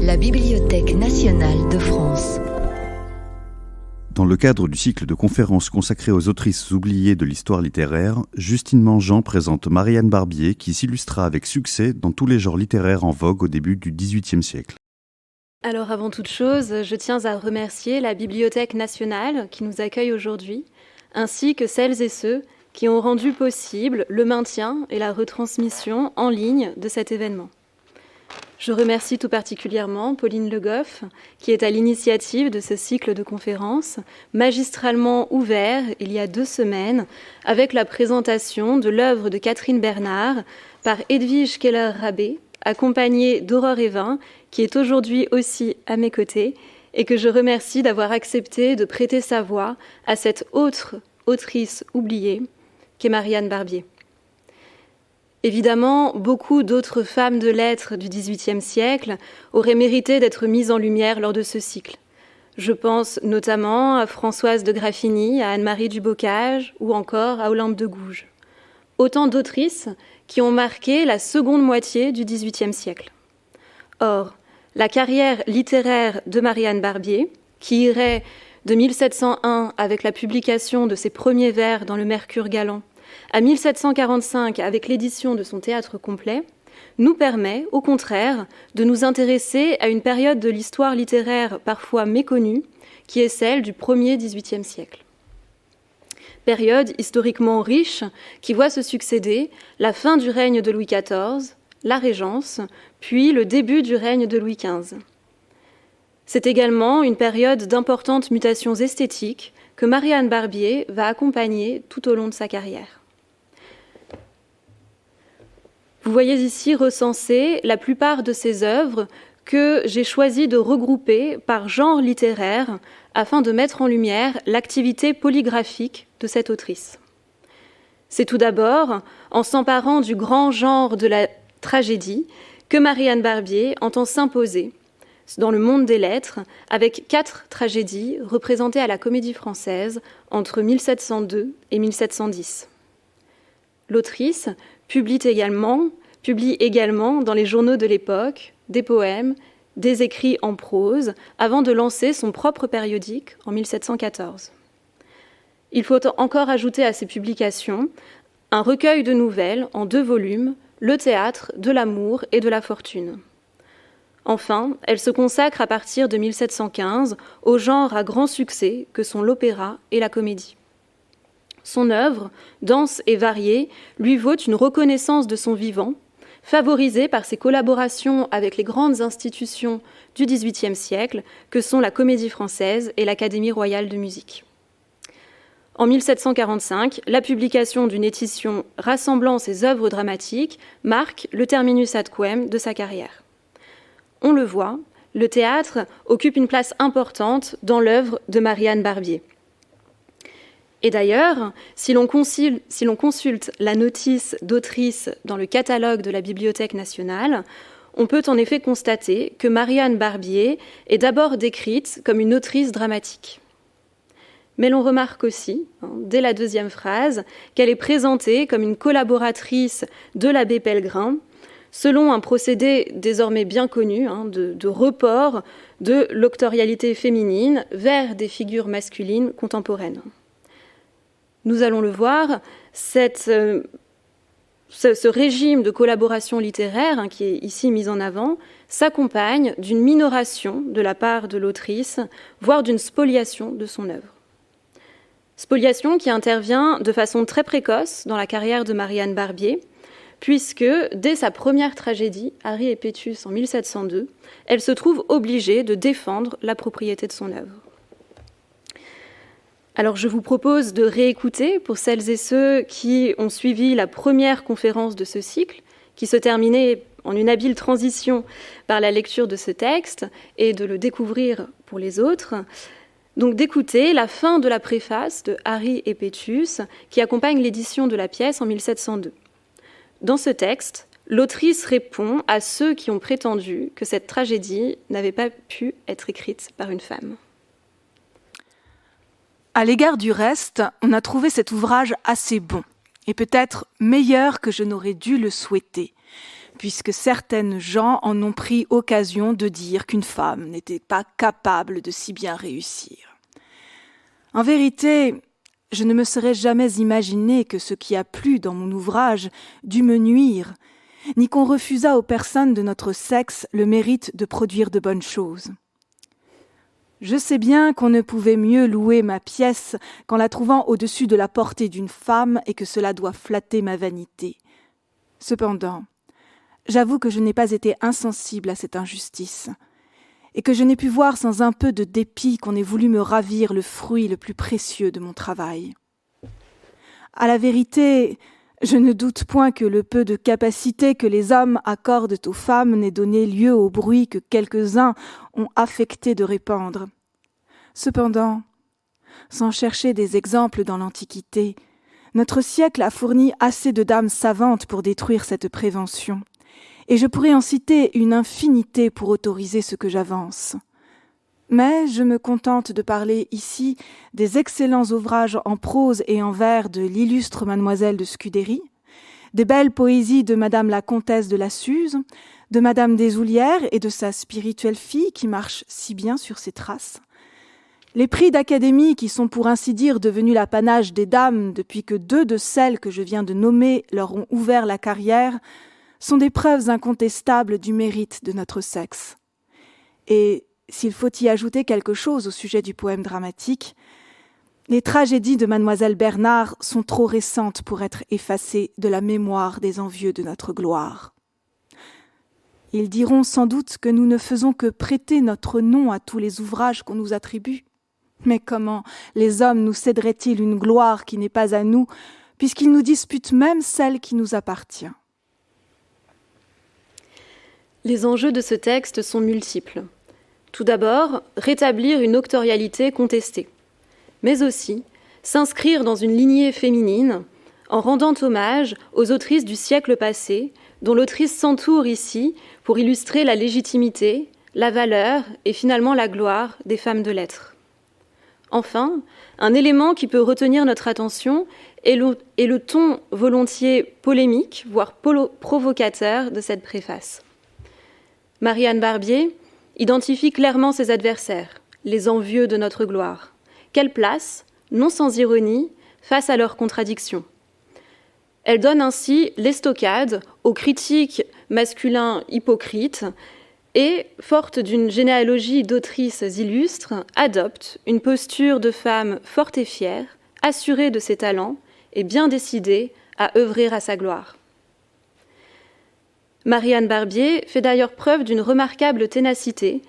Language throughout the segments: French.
La Bibliothèque nationale de France. Dans le cadre du cycle de conférences consacré aux autrices oubliées de l'histoire littéraire, Justine Mangin présente Marianne Barbier qui s'illustra avec succès dans tous les genres littéraires en vogue au début du XVIIIe siècle. Alors avant toute chose, je tiens à remercier la Bibliothèque nationale qui nous accueille aujourd'hui, ainsi que celles et ceux qui ont rendu possible le maintien et la retransmission en ligne de cet événement. Je remercie tout particulièrement Pauline Le Goff, qui est à l'initiative de ce cycle de conférences, magistralement ouvert il y a 2 semaines, avec la présentation de l'œuvre de Catherine Bernard par Edwige Keller-Rabé, accompagnée d'Aurore Evin, qui est aujourd'hui aussi à mes côtés, et que je remercie d'avoir accepté de prêter sa voix à cette autre autrice oubliée, qu'est Marianne Barbier. Évidemment, beaucoup d'autres femmes de lettres du XVIIIe siècle auraient mérité d'être mises en lumière lors de ce cycle. Je pense notamment à Françoise de Graffigny, à Anne-Marie du Bocage ou encore à Olympe de Gouges. Autant d'autrices qui ont marqué la seconde moitié du XVIIIe siècle. Or, la carrière littéraire de Marianne Barbier, qui irait de 1701 avec la publication de ses premiers vers dans le Mercure galant, à 1745 avec l'édition de son théâtre complet, nous permet, au contraire, de nous intéresser à une période de l'histoire littéraire parfois méconnue, qui est celle du premier XVIIIe siècle. Période historiquement riche qui voit se succéder la fin du règne de Louis XIV, la Régence, puis le début du règne de Louis XV. C'est également une période d'importantes mutations esthétiques que Marianne Barbier va accompagner tout au long de sa carrière. Vous voyez ici recensées la plupart de ses œuvres que j'ai choisi de regrouper par genre littéraire afin de mettre en lumière l'activité polygraphique de cette autrice. C'est tout d'abord en s'emparant du grand genre de la tragédie que Marianne Barbier entend s'imposer dans le monde des lettres avec 4 tragédies représentées à la Comédie Française entre 1702 et 1710. L'autrice publie également dans les journaux de l'époque des poèmes, des écrits en prose, avant de lancer son propre périodique en 1714. Il faut encore ajouter à ces publications un recueil de nouvelles en 2 volumes, Le théâtre de l'amour et de la fortune. Enfin, elle se consacre à partir de 1715 aux genres à grand succès que sont l'opéra et la comédie. Son œuvre, dense et variée, lui vaut une reconnaissance de son vivant, favorisée par ses collaborations avec les grandes institutions du XVIIIe siècle, que sont la Comédie Française et l'Académie royale de musique. En 1745, la publication d'une édition rassemblant ses œuvres dramatiques marque le terminus ad quem de sa carrière. On le voit, le théâtre occupe une place importante dans l'œuvre de Marianne Barbier. Et d'ailleurs, si l'on consulte la notice d'autrice dans le catalogue de la Bibliothèque nationale, on peut en effet constater que Marianne Barbier est d'abord décrite comme une autrice dramatique. Mais l'on remarque aussi, dès la 2e phrase, qu'elle est présentée comme une collaboratrice de l'abbé Pellegrin, selon un procédé désormais bien connu de report de l'octorialité féminine vers des figures masculines contemporaines. Nous allons le voir, ce régime de collaboration littéraire qui est ici mis en avant s'accompagne d'une minoration de la part de l'autrice, voire d'une spoliation de son œuvre. Spoliation qui intervient de façon très précoce dans la carrière de Marianne Barbier, puisque dès sa première tragédie, Harry et Pétus en 1702, elle se trouve obligée de défendre la propriété de son œuvre. Alors je vous propose de réécouter, pour celles et ceux qui ont suivi la première conférence de ce cycle, qui se terminait en une habile transition par la lecture de ce texte, et de le découvrir pour les autres, donc d'écouter la fin de la préface de Harry et Pétus, qui accompagne l'édition de la pièce en 1702. Dans ce texte, l'autrice répond à ceux qui ont prétendu que cette tragédie n'avait pas pu être écrite par une femme. À l'égard du reste, on a trouvé cet ouvrage assez bon, et peut-être meilleur que je n'aurais dû le souhaiter, puisque certaines gens en ont pris occasion de dire qu'une femme n'était pas capable de si bien réussir. En vérité, je ne me serais jamais imaginé que ce qui a plu dans mon ouvrage dût me nuire, ni qu'on refusât aux personnes de notre sexe le mérite de produire de bonnes choses. Je sais bien qu'on ne pouvait mieux louer ma pièce qu'en la trouvant au-dessus de la portée d'une femme et que cela doit flatter ma vanité. Cependant, j'avoue que je n'ai pas été insensible à cette injustice et que je n'ai pu voir sans un peu de dépit qu'on ait voulu me ravir le fruit le plus précieux de mon travail. À la vérité, je ne doute point que le peu de capacité que les hommes accordent aux femmes n'ait donné lieu au bruit que quelques-uns ont affecté de répandre. Cependant, sans chercher des exemples dans l'Antiquité, notre siècle a fourni assez de dames savantes pour détruire cette prévention, et je pourrais en citer une infinité pour autoriser ce que j'avance. Mais je me contente de parler ici des excellents ouvrages en prose et en vers de l'illustre mademoiselle de Scudéry, des belles poésies de madame la comtesse de la Suze, de madame des Houlières et de sa spirituelle fille qui marche si bien sur ses traces. Les prix d'académie qui sont pour ainsi dire devenus l'apanage des dames depuis que 2 de celles que je viens de nommer leur ont ouvert la carrière sont des preuves incontestables du mérite de notre sexe. Et s'il faut y ajouter quelque chose au sujet du poème dramatique, les tragédies de mademoiselle Bernard sont trop récentes pour être effacées de la mémoire des envieux de notre gloire. Ils diront sans doute que nous ne faisons que prêter notre nom à tous les ouvrages qu'on nous attribue. Mais comment les hommes nous céderaient-ils une gloire qui n'est pas à nous, puisqu'ils nous disputent même celle qui nous appartient ? Les enjeux de ce texte sont multiples. Tout d'abord, rétablir une octorialité contestée, mais aussi s'inscrire dans une lignée féminine en rendant hommage aux autrices du siècle passé, dont l'autrice s'entoure ici pour illustrer la légitimité, la valeur et finalement la gloire des femmes de lettres. Enfin, un élément qui peut retenir notre attention est le ton volontiers polémique, voire provocateur de cette préface. Marianne Barbier identifie clairement ses adversaires, les envieux de notre gloire, qu'elle place, non sans ironie, face à leurs contradictions. Elle donne ainsi l'estocade aux critiques masculins hypocrites et, forte d'une généalogie d'autrices illustres, adopte une posture de femme forte et fière, assurée de ses talents et bien décidée à œuvrer à sa gloire. Marianne Barbier fait d'ailleurs preuve d'une remarquable ténacité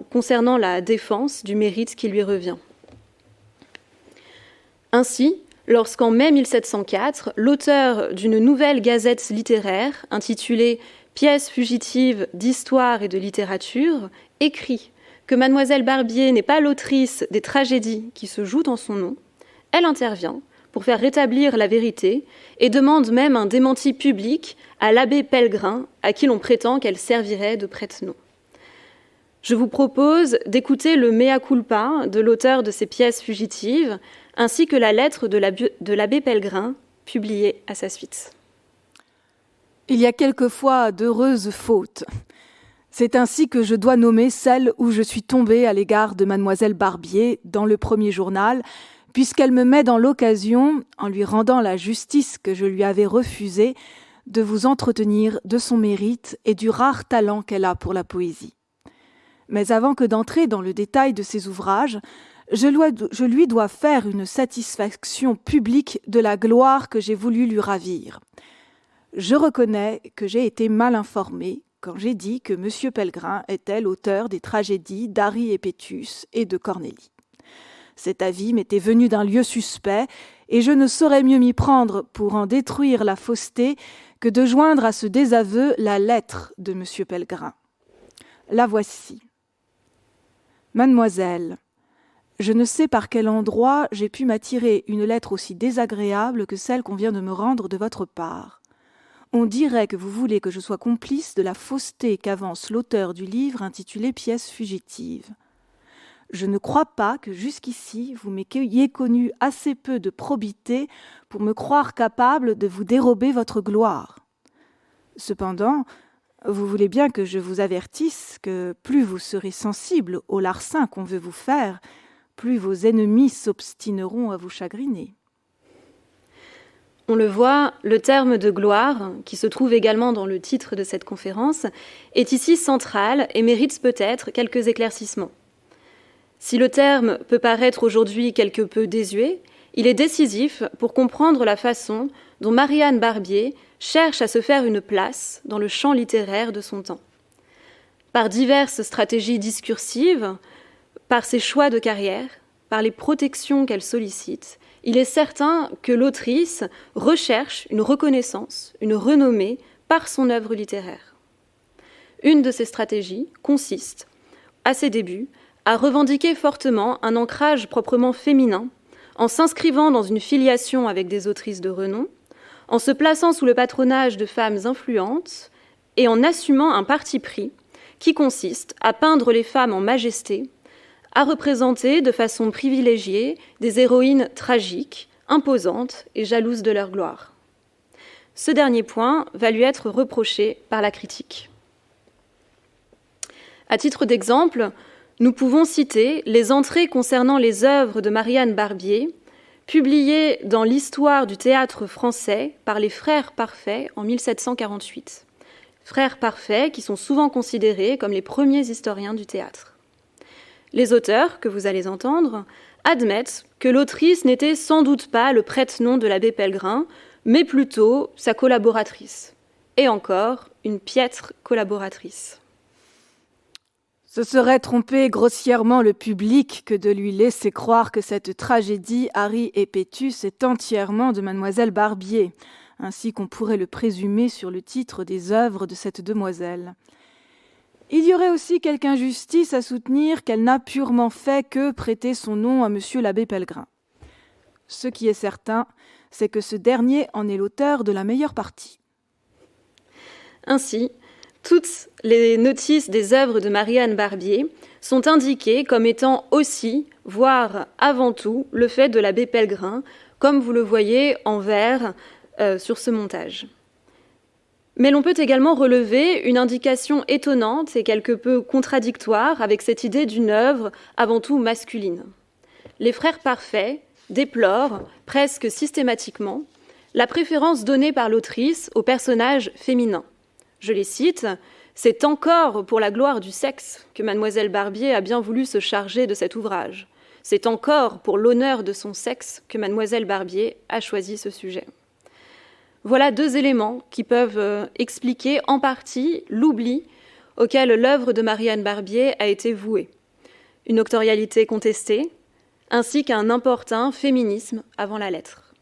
concernant la défense du mérite qui lui revient. Ainsi, lorsqu'en mai 1704, l'auteur d'une nouvelle gazette littéraire intitulée « Pièces fugitives d'histoire et de littérature » écrit que mademoiselle Barbier n'est pas l'autrice des tragédies qui se jouent en son nom, elle intervient pour faire rétablir la vérité et demande même un démenti public à l'abbé Pellegrin, à qui l'on prétend qu'elle servirait de prête-nom. Je vous propose d'écouter le mea culpa de l'auteur de ces pièces fugitives, ainsi que la lettre de l'abbé Pellegrin, publiée à sa suite. Il y a quelquefois d'heureuses fautes. C'est ainsi que je dois nommer celle où je suis tombée à l'égard de mademoiselle Barbier dans le premier journal, puisqu'elle me met dans l'occasion, en lui rendant la justice que je lui avais refusée, de vous entretenir de son mérite et du rare talent qu'elle a pour la poésie. Mais avant que d'entrer dans le détail de ses ouvrages, je lui dois faire une satisfaction publique de la gloire que j'ai voulu lui ravir. Je reconnais que j'ai été mal informée quand j'ai dit que M. Pellegrin était l'auteur des tragédies d'Harry et Pétus et de Cornélie. Cet avis m'était venu d'un lieu suspect, et je ne saurais mieux m'y prendre pour en détruire la fausseté que de joindre à ce désaveu la lettre de M. Pellegrin. La voici. Mademoiselle, je ne sais par quel endroit j'ai pu m'attirer une lettre aussi désagréable que celle qu'on vient de me rendre de votre part. On dirait que vous voulez que je sois complice de la fausseté qu'avance l'auteur du livre intitulé « Pièces fugitives ». Je ne crois pas que jusqu'ici vous m'ayez connu assez peu de probité pour me croire capable de vous dérober votre gloire. Cependant, Vous voulez bien que je vous avertisse que plus vous serez sensible au larcin qu'on veut vous faire, plus vos ennemis s'obstineront à vous chagriner. On le voit, le terme de gloire, qui se trouve également dans le titre de cette conférence, est ici central et mérite peut-être quelques éclaircissements. Si le terme peut paraître aujourd'hui quelque peu désuet, il est décisif pour comprendre la façon dont Marianne Barbier cherche à se faire une place dans le champ littéraire de son temps. Par diverses stratégies discursives, par ses choix de carrière, par les protections qu'elle sollicite, il est certain que l'autrice recherche une reconnaissance, une renommée par son œuvre littéraire. Une de ces stratégies consiste, à ses débuts, à revendiquer fortement un ancrage proprement féminin, en s'inscrivant dans une filiation avec des autrices de renom, en se plaçant sous le patronage de femmes influentes et en assumant un parti pris qui consiste à peindre les femmes en majesté, à représenter de façon privilégiée des héroïnes tragiques, imposantes et jalouses de leur gloire. Ce dernier point va lui être reproché par la critique. À titre d'exemple, nous pouvons citer les entrées concernant les œuvres de Marianne Barbier, publiées dans l'Histoire du théâtre français par les Frères Parfaits en 1748. Frères Parfaits qui sont souvent considérés comme les premiers historiens du théâtre. Les auteurs, que vous allez entendre, admettent que l'autrice n'était sans doute pas le prête-nom de l'abbé Pellegrin, mais plutôt sa collaboratrice. Et encore, une piètre collaboratrice. Ce serait tromper grossièrement le public que de lui laisser croire que cette tragédie Harry et Pétus est entièrement de mademoiselle Barbier, ainsi qu'on pourrait le présumer sur le titre des œuvres de cette demoiselle. Il y aurait aussi quelque injustice à soutenir qu'elle n'a purement fait que prêter son nom à monsieur l'abbé Pellegrin. Ce qui est certain, c'est que ce dernier en est l'auteur de la meilleure partie. Ainsi, toutes les notices des œuvres de Marianne Barbier sont indiquées comme étant aussi, voire avant tout, le fait de l'abbé Pellegrin, comme vous le voyez en vert sur ce montage. Mais l'on peut également relever une indication étonnante et quelque peu contradictoire avec cette idée d'une œuvre avant tout masculine. Les Frères Parfaits déplorent, presque systématiquement, la préférence donnée par l'autrice aux personnages féminins. Je les cite, « C'est encore pour la gloire du sexe que mademoiselle Barbier a bien voulu se charger de cet ouvrage. C'est encore pour l'honneur de son sexe que mademoiselle Barbier a choisi ce sujet. » Voilà deux éléments qui peuvent expliquer en partie l'oubli auquel l'œuvre de Marianne Barbier a été vouée. Une auctorialité contestée, ainsi qu'un importun féminisme avant la lettre.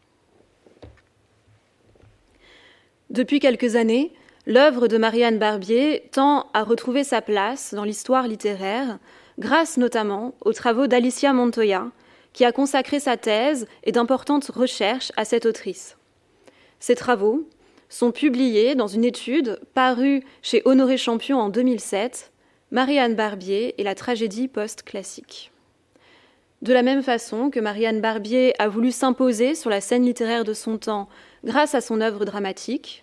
Depuis quelques années, l'œuvre de Marianne Barbier tend à retrouver sa place dans l'histoire littéraire, grâce notamment aux travaux d'Alicia Montoya, qui a consacré sa thèse et d'importantes recherches à cette autrice. Ces travaux sont publiés dans une étude parue chez Honoré Champion en 2007, Marianne Barbier et la tragédie post-classique. De la même façon que Marianne Barbier a voulu s'imposer sur la scène littéraire de son temps grâce à son œuvre dramatique,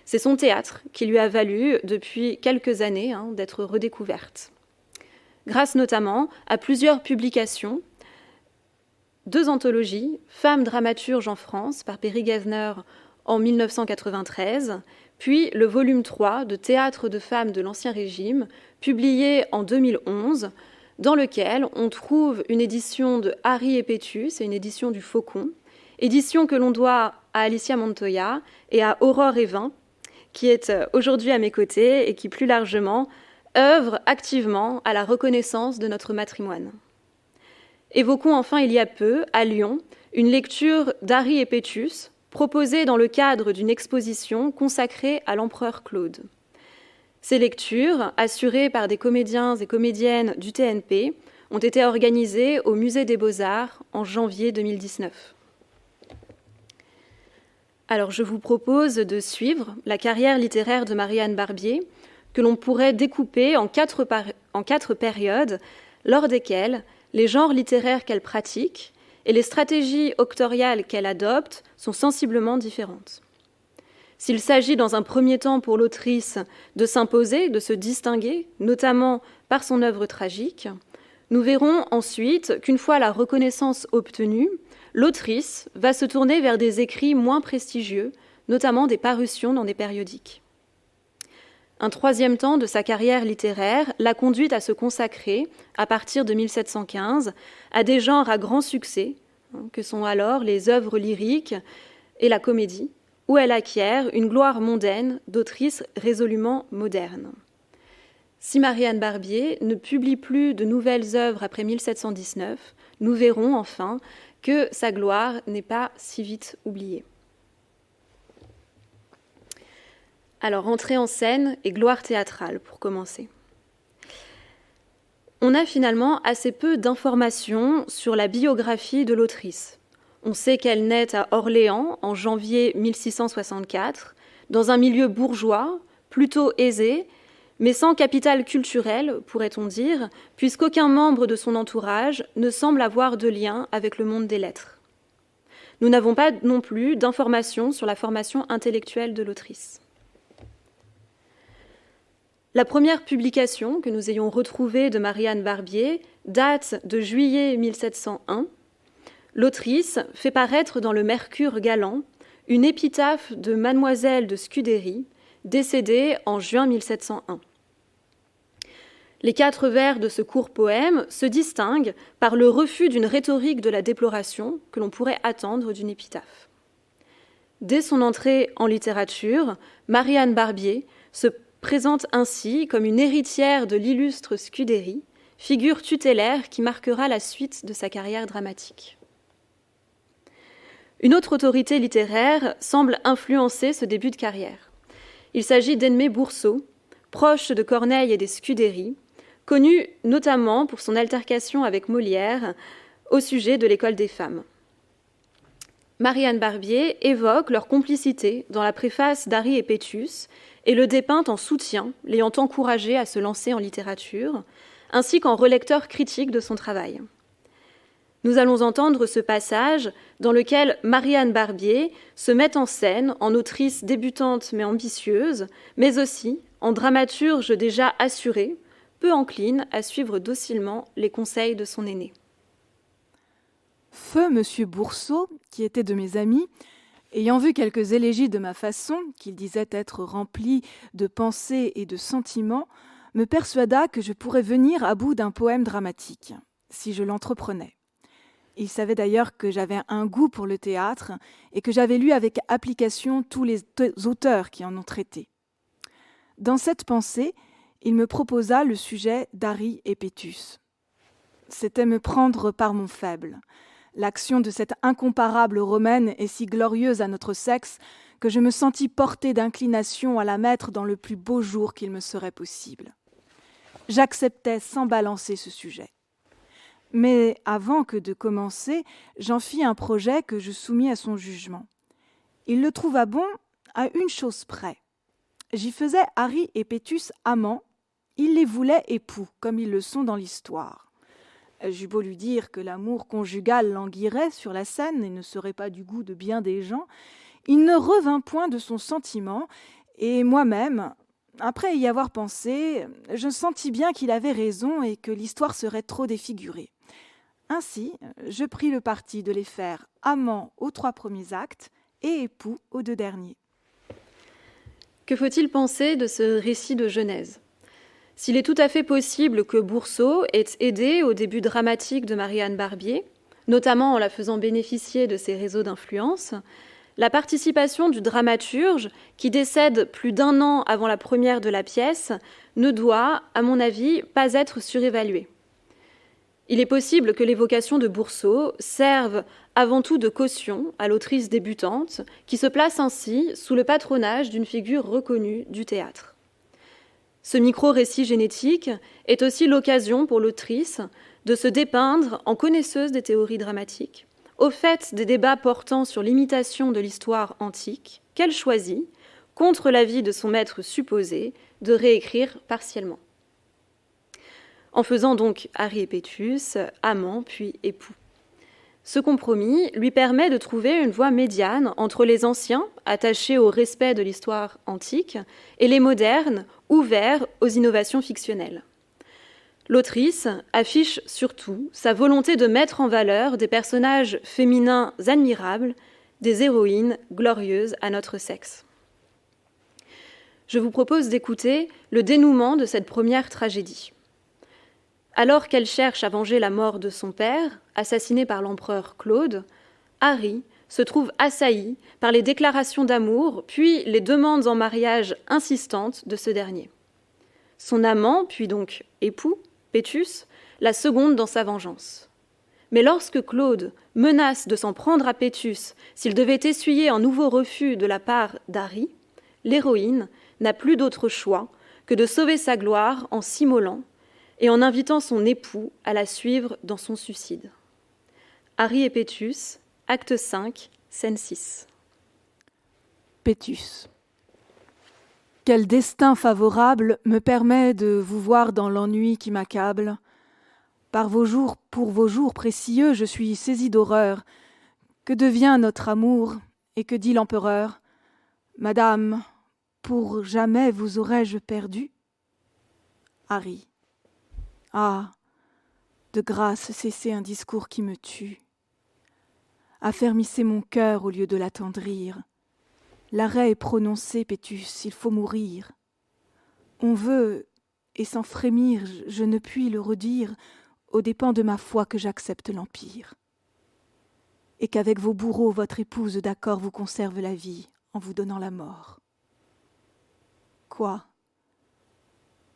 c'est son théâtre qui lui a valu, depuis quelques années, d'être redécouverte. Grâce notamment à plusieurs publications, 2 anthologies, Femmes dramaturges en France par Perry Gessner en 1993, puis le volume 3 de Théâtre de femmes de l'Ancien Régime, publié en 2011, dans lequel on trouve une édition de Harry et Pétus, et une édition du Faucon, édition que l'on doit à Alicia Montoya et à Aurore Evin, qui est aujourd'hui à mes côtés et qui, plus largement, œuvre activement à la reconnaissance de notre matrimoine. Évoquons enfin il y a peu, à Lyon, une lecture d'Harry et Pétus, proposée dans le cadre d'une exposition consacrée à l'empereur Claude. Ces lectures, assurées par des comédiens et comédiennes du TNP, ont été organisées au Musée des Beaux-Arts en janvier 2019. Alors je vous propose de suivre la carrière littéraire de Marianne Barbier, que l'on pourrait découper en quatre périodes, lors desquelles les genres littéraires qu'elle pratique et les stratégies auctoriales qu'elle adopte sont sensiblement différentes. S'il s'agit dans un premier temps pour l'autrice de s'imposer, de se distinguer, notamment par son œuvre tragique, nous verrons ensuite qu'une fois la reconnaissance obtenue, l'autrice va se tourner vers des écrits moins prestigieux, notamment des parutions dans des périodiques. Un troisième temps de sa carrière littéraire l'a conduite à se consacrer, à partir de 1715, à des genres à grand succès, que sont alors les œuvres lyriques et la comédie, où elle acquiert une gloire mondaine d'autrice résolument moderne. Si Marianne Barbier ne publie plus de nouvelles œuvres après 1719, nous verrons enfin que sa gloire n'est pas si vite oubliée. Alors, entrée en scène et gloire théâtrale, pour commencer. On a finalement assez peu d'informations sur la biographie de l'autrice. On sait qu'elle naît à Orléans en janvier 1664, dans un milieu bourgeois, plutôt aisé, mais sans capital culturel, pourrait-on dire, puisqu'aucun membre de son entourage ne semble avoir de lien avec le monde des lettres. Nous n'avons pas non plus d'informations sur la formation intellectuelle de l'autrice. La première publication que nous ayons retrouvée de Marianne Barbier date de juillet 1701. L'autrice fait paraître dans le Mercure galant une épitaphe de Mademoiselle de Scudéry, décédée en juin 1701. Les 4 vers de ce court poème se distinguent par le refus d'une rhétorique de la déploration que l'on pourrait attendre d'une épitaphe. Dès son entrée en littérature, Marianne Barbier se présente ainsi comme une héritière de l'illustre Scudéry, figure tutélaire qui marquera la suite de sa carrière dramatique. Une autre autorité littéraire semble influencer ce début de carrière. Il s'agit d'Aimé Boursault, proche de Corneille et des Scudéry, connu notamment pour son altercation avec Molière au sujet de l'école des femmes. Marianne Barbier évoque leur complicité dans la préface d'Harry et Pétus et le dépeint en soutien, l'ayant encouragé à se lancer en littérature, ainsi qu'en relecteur critique de son travail. Nous allons entendre ce passage dans lequel Marianne Barbier se met en scène en autrice débutante mais ambitieuse, mais aussi en dramaturge déjà assurée, peu encline à suivre docilement les conseils de son aîné. Feu Monsieur Boursault, qui était de mes amis, ayant vu quelques élégies de ma façon, qu'il disait être remplies de pensées et de sentiments, me persuada que je pourrais venir à bout d'un poème dramatique, si je l'entreprenais. Il savait d'ailleurs que j'avais un goût pour le théâtre et que j'avais lu avec application tous les auteurs qui en ont traité. Dans cette pensée, il me proposa le sujet d'Harry et Pétus. C'était me prendre par mon faible. L'action de cette incomparable romaine est si glorieuse à notre sexe que je me sentis portée d'inclination à la mettre dans le plus beau jour qu'il me serait possible. J'acceptais sans balancer ce sujet. Mais avant que de commencer, j'en fis un projet que je soumis à son jugement. Il le trouva bon à une chose près. J'y faisais Harry et Pétus amants, il les voulait époux, comme ils le sont dans l'histoire. J'eus beau lui dire que l'amour conjugal languirait sur la scène et ne serait pas du goût de bien des gens, il ne revint point de son sentiment, et moi-même, après y avoir pensé, je sentis bien qu'il avait raison et que l'histoire serait trop défigurée. Ainsi, je pris le parti de les faire amants aux 3 premiers actes et époux aux 2 derniers. Que faut-il penser de ce récit de Genèse ? S'il est tout à fait possible que Boursault ait aidé au début dramatique de Marianne Barbier, notamment en la faisant bénéficier de ses réseaux d'influence, la participation du dramaturge, qui décède plus d'1 an avant la première de la pièce, ne doit, à mon avis, pas être surévaluée. Il est possible que l'évocation de Boursault serve avant tout de caution à l'autrice débutante, qui se place ainsi sous le patronage d'une figure reconnue du théâtre. Ce micro-récit génétique est aussi l'occasion pour l'autrice de se dépeindre en connaisseuse des théories dramatiques, au fait des débats portant sur l'imitation de l'histoire antique, qu'elle choisit, contre l'avis de son maître supposé, de réécrire partiellement. En faisant donc Harry et Pétus, amants puis époux. Ce compromis lui permet de trouver une voie médiane entre les anciens, attachés au respect de l'histoire antique, et les modernes, ouverts aux innovations fictionnelles. L'autrice affiche surtout sa volonté de mettre en valeur des personnages féminins admirables, des héroïnes glorieuses à notre sexe. Je vous propose d'écouter le dénouement de cette première tragédie. Alors qu'elle cherche à venger la mort de son père, assassiné par l'empereur Claude, Harry se trouve assailli par les déclarations d'amour, puis les demandes en mariage insistantes de ce dernier. Son amant, puis donc époux, Pétus, la seconde dans sa vengeance. Mais lorsque Claude menace de s'en prendre à Pétus s'il devait essuyer un nouveau refus de la part d'Harry, l'héroïne n'a plus d'autre choix que de sauver sa gloire en s'immolant et en invitant son époux à la suivre dans son suicide. Harry et Pétus, acte 5, scène 6. Pétus. Quel destin favorable me permet de vous voir dans l'ennui qui m'accable. Pour vos jours précieux, je suis saisi d'horreur. Que devient notre amour, et que dit l'empereur ? Madame, pour jamais vous aurais-je perdu ? Harry. Ah, de grâce, cessez un discours qui me tue. Affermissez mon cœur au lieu de l'attendrir. L'arrêt est prononcé, Pétus, il faut mourir. On veut, et sans frémir, je ne puis le redire, aux dépens de ma foi que j'accepte l'empire. Et qu'avec vos bourreaux, votre épouse d'accord vous conserve la vie en vous donnant la mort. Quoi ?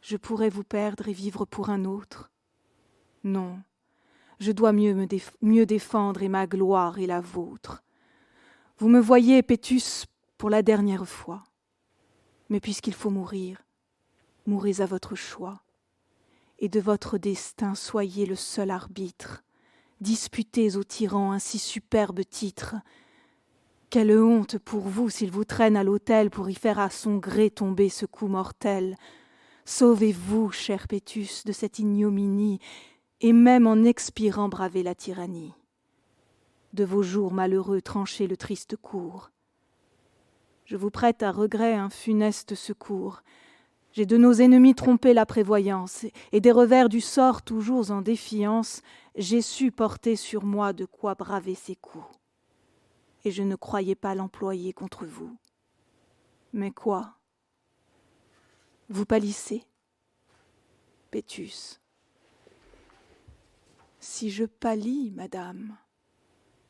Je pourrais vous perdre et vivre pour un autre ? Non, je dois mieux défendre et ma gloire et la vôtre. Vous me voyez, Pétus, pour la dernière fois. Mais puisqu'il faut mourir, mourez à votre choix. Et de votre destin soyez le seul arbitre. Disputez au tyran un si superbe titre. Quelle honte pour vous s'il vous traîne à l'autel pour y faire à son gré tomber ce coup mortel. Sauvez-vous, cher Pétus, de cette ignominie, et même en expirant bravez la tyrannie. De vos jours malheureux tranchez le triste cours. Je vous prête à regret un funeste secours. J'ai de nos ennemis trompé la prévoyance, et des revers du sort toujours en défiance, j'ai su porter sur moi de quoi braver ces coups. Et je ne croyais pas l'employer contre vous. Mais quoi ? Vous pâlissez, Pétus. Si je pâlis, madame,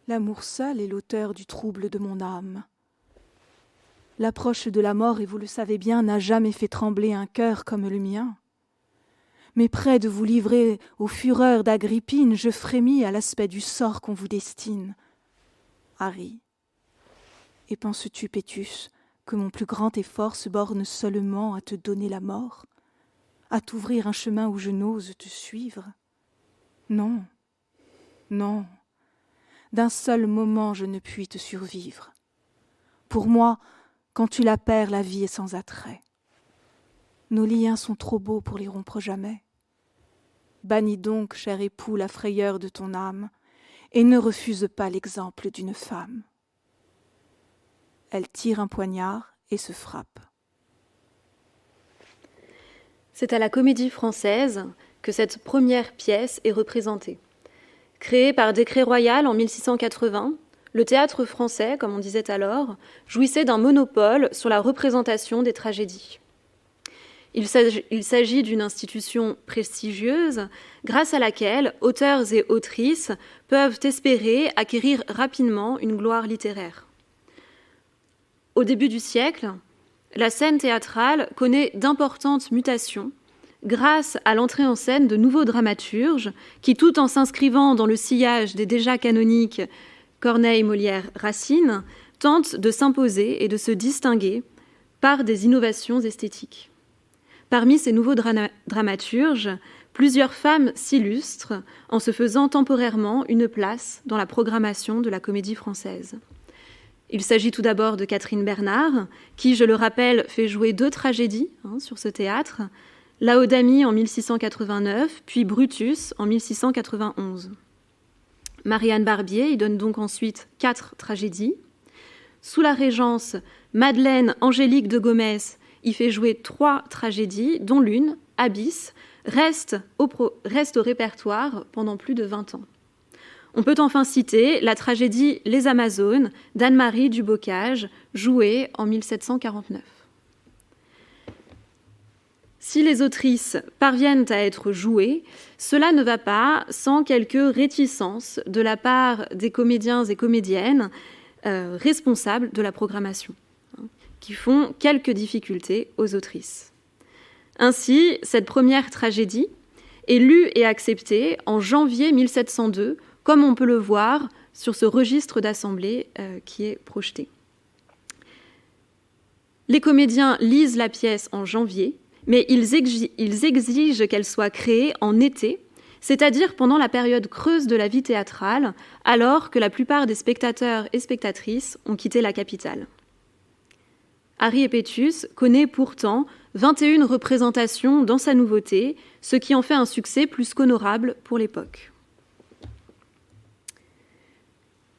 l'amour seul est l'auteur du trouble de mon âme. L'approche de la mort, et vous le savez bien, n'a jamais fait trembler un cœur comme le mien. Mais près de vous livrer aux fureurs d'Agrippine, je frémis à l'aspect du sort qu'on vous destine. Harry, et penses-tu, Pétus, que mon plus grand effort se borne seulement à te donner la mort, à t'ouvrir un chemin où je n'ose te suivre ? Non, non, d'un seul moment je ne puis te survivre. Pour moi, quand tu la perds, la vie est sans attrait. Nos liens sont trop beaux pour les rompre jamais. Bannis donc, cher époux, la frayeur de ton âme, et ne refuse pas l'exemple d'une femme. Elle tire un poignard et se frappe. C'est à la Comédie Française que cette première pièce est représentée. Créée par décret royal en 1680, le théâtre français, comme on disait alors, jouissait d'un monopole sur la représentation des tragédies. Il s'agit d'une institution prestigieuse grâce à laquelle auteurs et autrices peuvent espérer acquérir rapidement une gloire littéraire. Au début du siècle, la scène théâtrale connaît d'importantes mutations grâce à l'entrée en scène de nouveaux dramaturges qui, tout en s'inscrivant dans le sillage des déjà canoniques Corneille, Molière, Racine, tentent de s'imposer et de se distinguer par des innovations esthétiques. Parmi ces nouveaux dramaturges, plusieurs femmes s'illustrent en se faisant temporairement une place dans la programmation de la Comédie Française. Il s'agit tout d'abord de Catherine Bernard, qui, je le rappelle, fait jouer 2 tragédies sur ce théâtre, Laodamie en 1689, puis Brutus en 1691. Marianne Barbier y donne donc ensuite 4 tragédies. Sous la régence, Madeleine Angélique de Gomez y fait jouer 3 tragédies, dont l'une, Abyss, reste au répertoire pendant plus de 20 ans. On peut enfin citer la tragédie Les Amazones d'Anne-Marie Dubocage, jouée en 1749. Si les autrices parviennent à être jouées, cela ne va pas sans quelques réticences de la part des comédiens et comédiennes responsables de la programmation, qui font quelques difficultés aux autrices. Ainsi, cette première tragédie est lue et acceptée en janvier 1702, comme on peut le voir sur ce registre d'assemblée qui est projeté. Les comédiens lisent la pièce en janvier, mais ils exigent qu'elle soit créée en été, c'est-à-dire pendant la période creuse de la vie théâtrale, alors que la plupart des spectateurs et spectatrices ont quitté la capitale. Harry et Pétus connaît pourtant 21 représentations dans sa nouveauté, ce qui en fait un succès plus qu'honorable pour l'époque.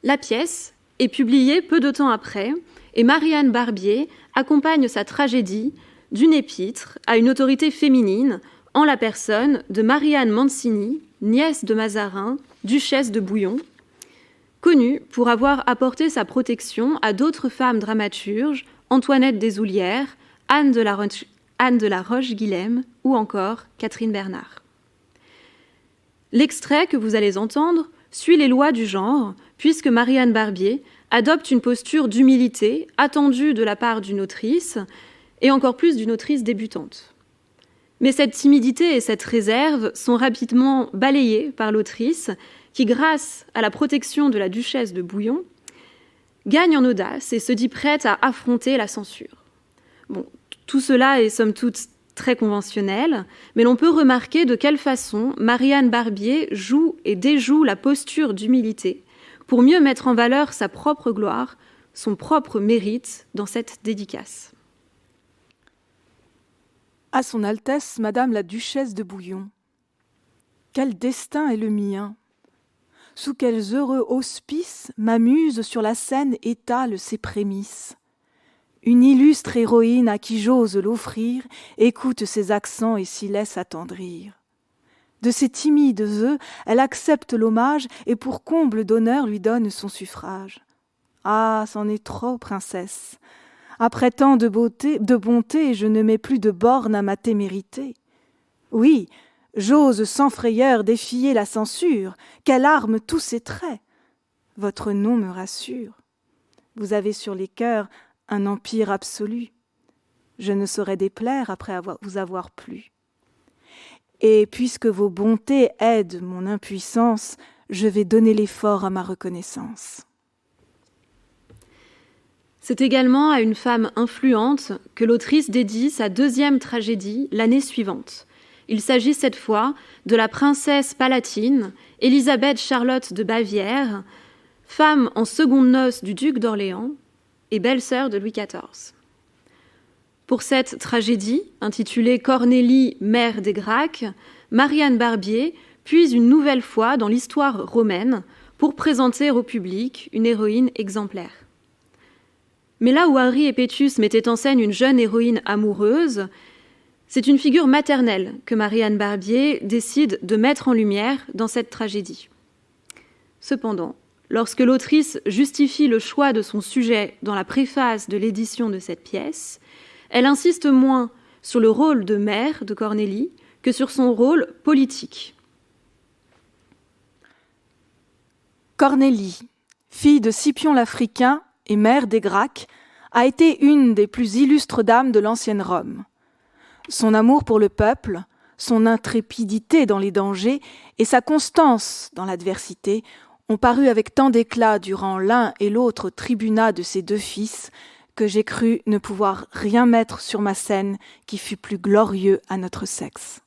La pièce est publiée peu de temps après, et Marianne Barbier accompagne sa tragédie d'une épître à une autorité féminine en la personne de Marie-Anne Mancini, nièce de Mazarin, duchesse de Bouillon, connue pour avoir apporté sa protection à d'autres femmes dramaturges, Antoinette Deshoulières, Anne de la Roche-Guilhem ou encore Catherine Bernard. L'extrait que vous allez entendre suit les lois du genre, puisque Marianne Barbier adopte une posture d'humilité attendue de la part d'une autrice, et encore plus d'une autrice débutante. Mais cette timidité et cette réserve sont rapidement balayées par l'autrice, qui, grâce à la protection de la duchesse de Bouillon, gagne en audace et se dit prête à affronter la censure. Bon, tout cela est somme toute très conventionnel, mais l'on peut remarquer de quelle façon Marianne Barbier joue et déjoue la posture d'humilité pour mieux mettre en valeur sa propre gloire, son propre mérite dans cette dédicace. À son Altesse, Madame la Duchesse de Bouillon. Quel destin est le mien! Sous quels heureux auspices ma muse sur la scène étale ses prémices. Une illustre héroïne à qui j'ose l'offrir, écoute ses accents et s'y laisse attendrir. De ses timides vœux, elle accepte l'hommage et pour comble d'honneur lui donne son suffrage. Ah, c'en est trop, princesse! Après tant de bonté, je ne mets plus de bornes à ma témérité. Oui, j'ose sans frayeur défier la censure, qu'elle arme tous ses traits. Votre nom me rassure. Vous avez sur les cœurs un empire absolu. Je ne saurais déplaire après vous avoir plu. Et puisque vos bontés aident mon impuissance, je vais donner l'effort à ma reconnaissance. C'est également à une femme influente que l'autrice dédie sa deuxième tragédie l'année suivante. Il s'agit cette fois de la princesse palatine, Élisabeth Charlotte de Bavière, femme en secondes noces du duc d'Orléans et belle-sœur de Louis XIV. Pour cette tragédie, intitulée Cornélie, mère des Gracques, Marianne Barbier puise une nouvelle fois dans l'histoire romaine pour présenter au public une héroïne exemplaire. Mais là où Harry et Pétus mettaient en scène une jeune héroïne amoureuse, c'est une figure maternelle que Marianne Barbier décide de mettre en lumière dans cette tragédie. Cependant, lorsque l'autrice justifie le choix de son sujet dans la préface de l'édition de cette pièce, elle insiste moins sur le rôle de mère de Cornélie que sur son rôle politique. Cornélie, fille de Scipion l'Africain et mère des Gracques, a été une des plus illustres dames de l'ancienne Rome. Son amour pour le peuple, son intrépidité dans les dangers et sa constance dans l'adversité ont paru avec tant d'éclat durant l'un et l'autre tribunat de ses deux fils que j'ai cru ne pouvoir rien mettre sur ma scène qui fût plus glorieux à notre sexe.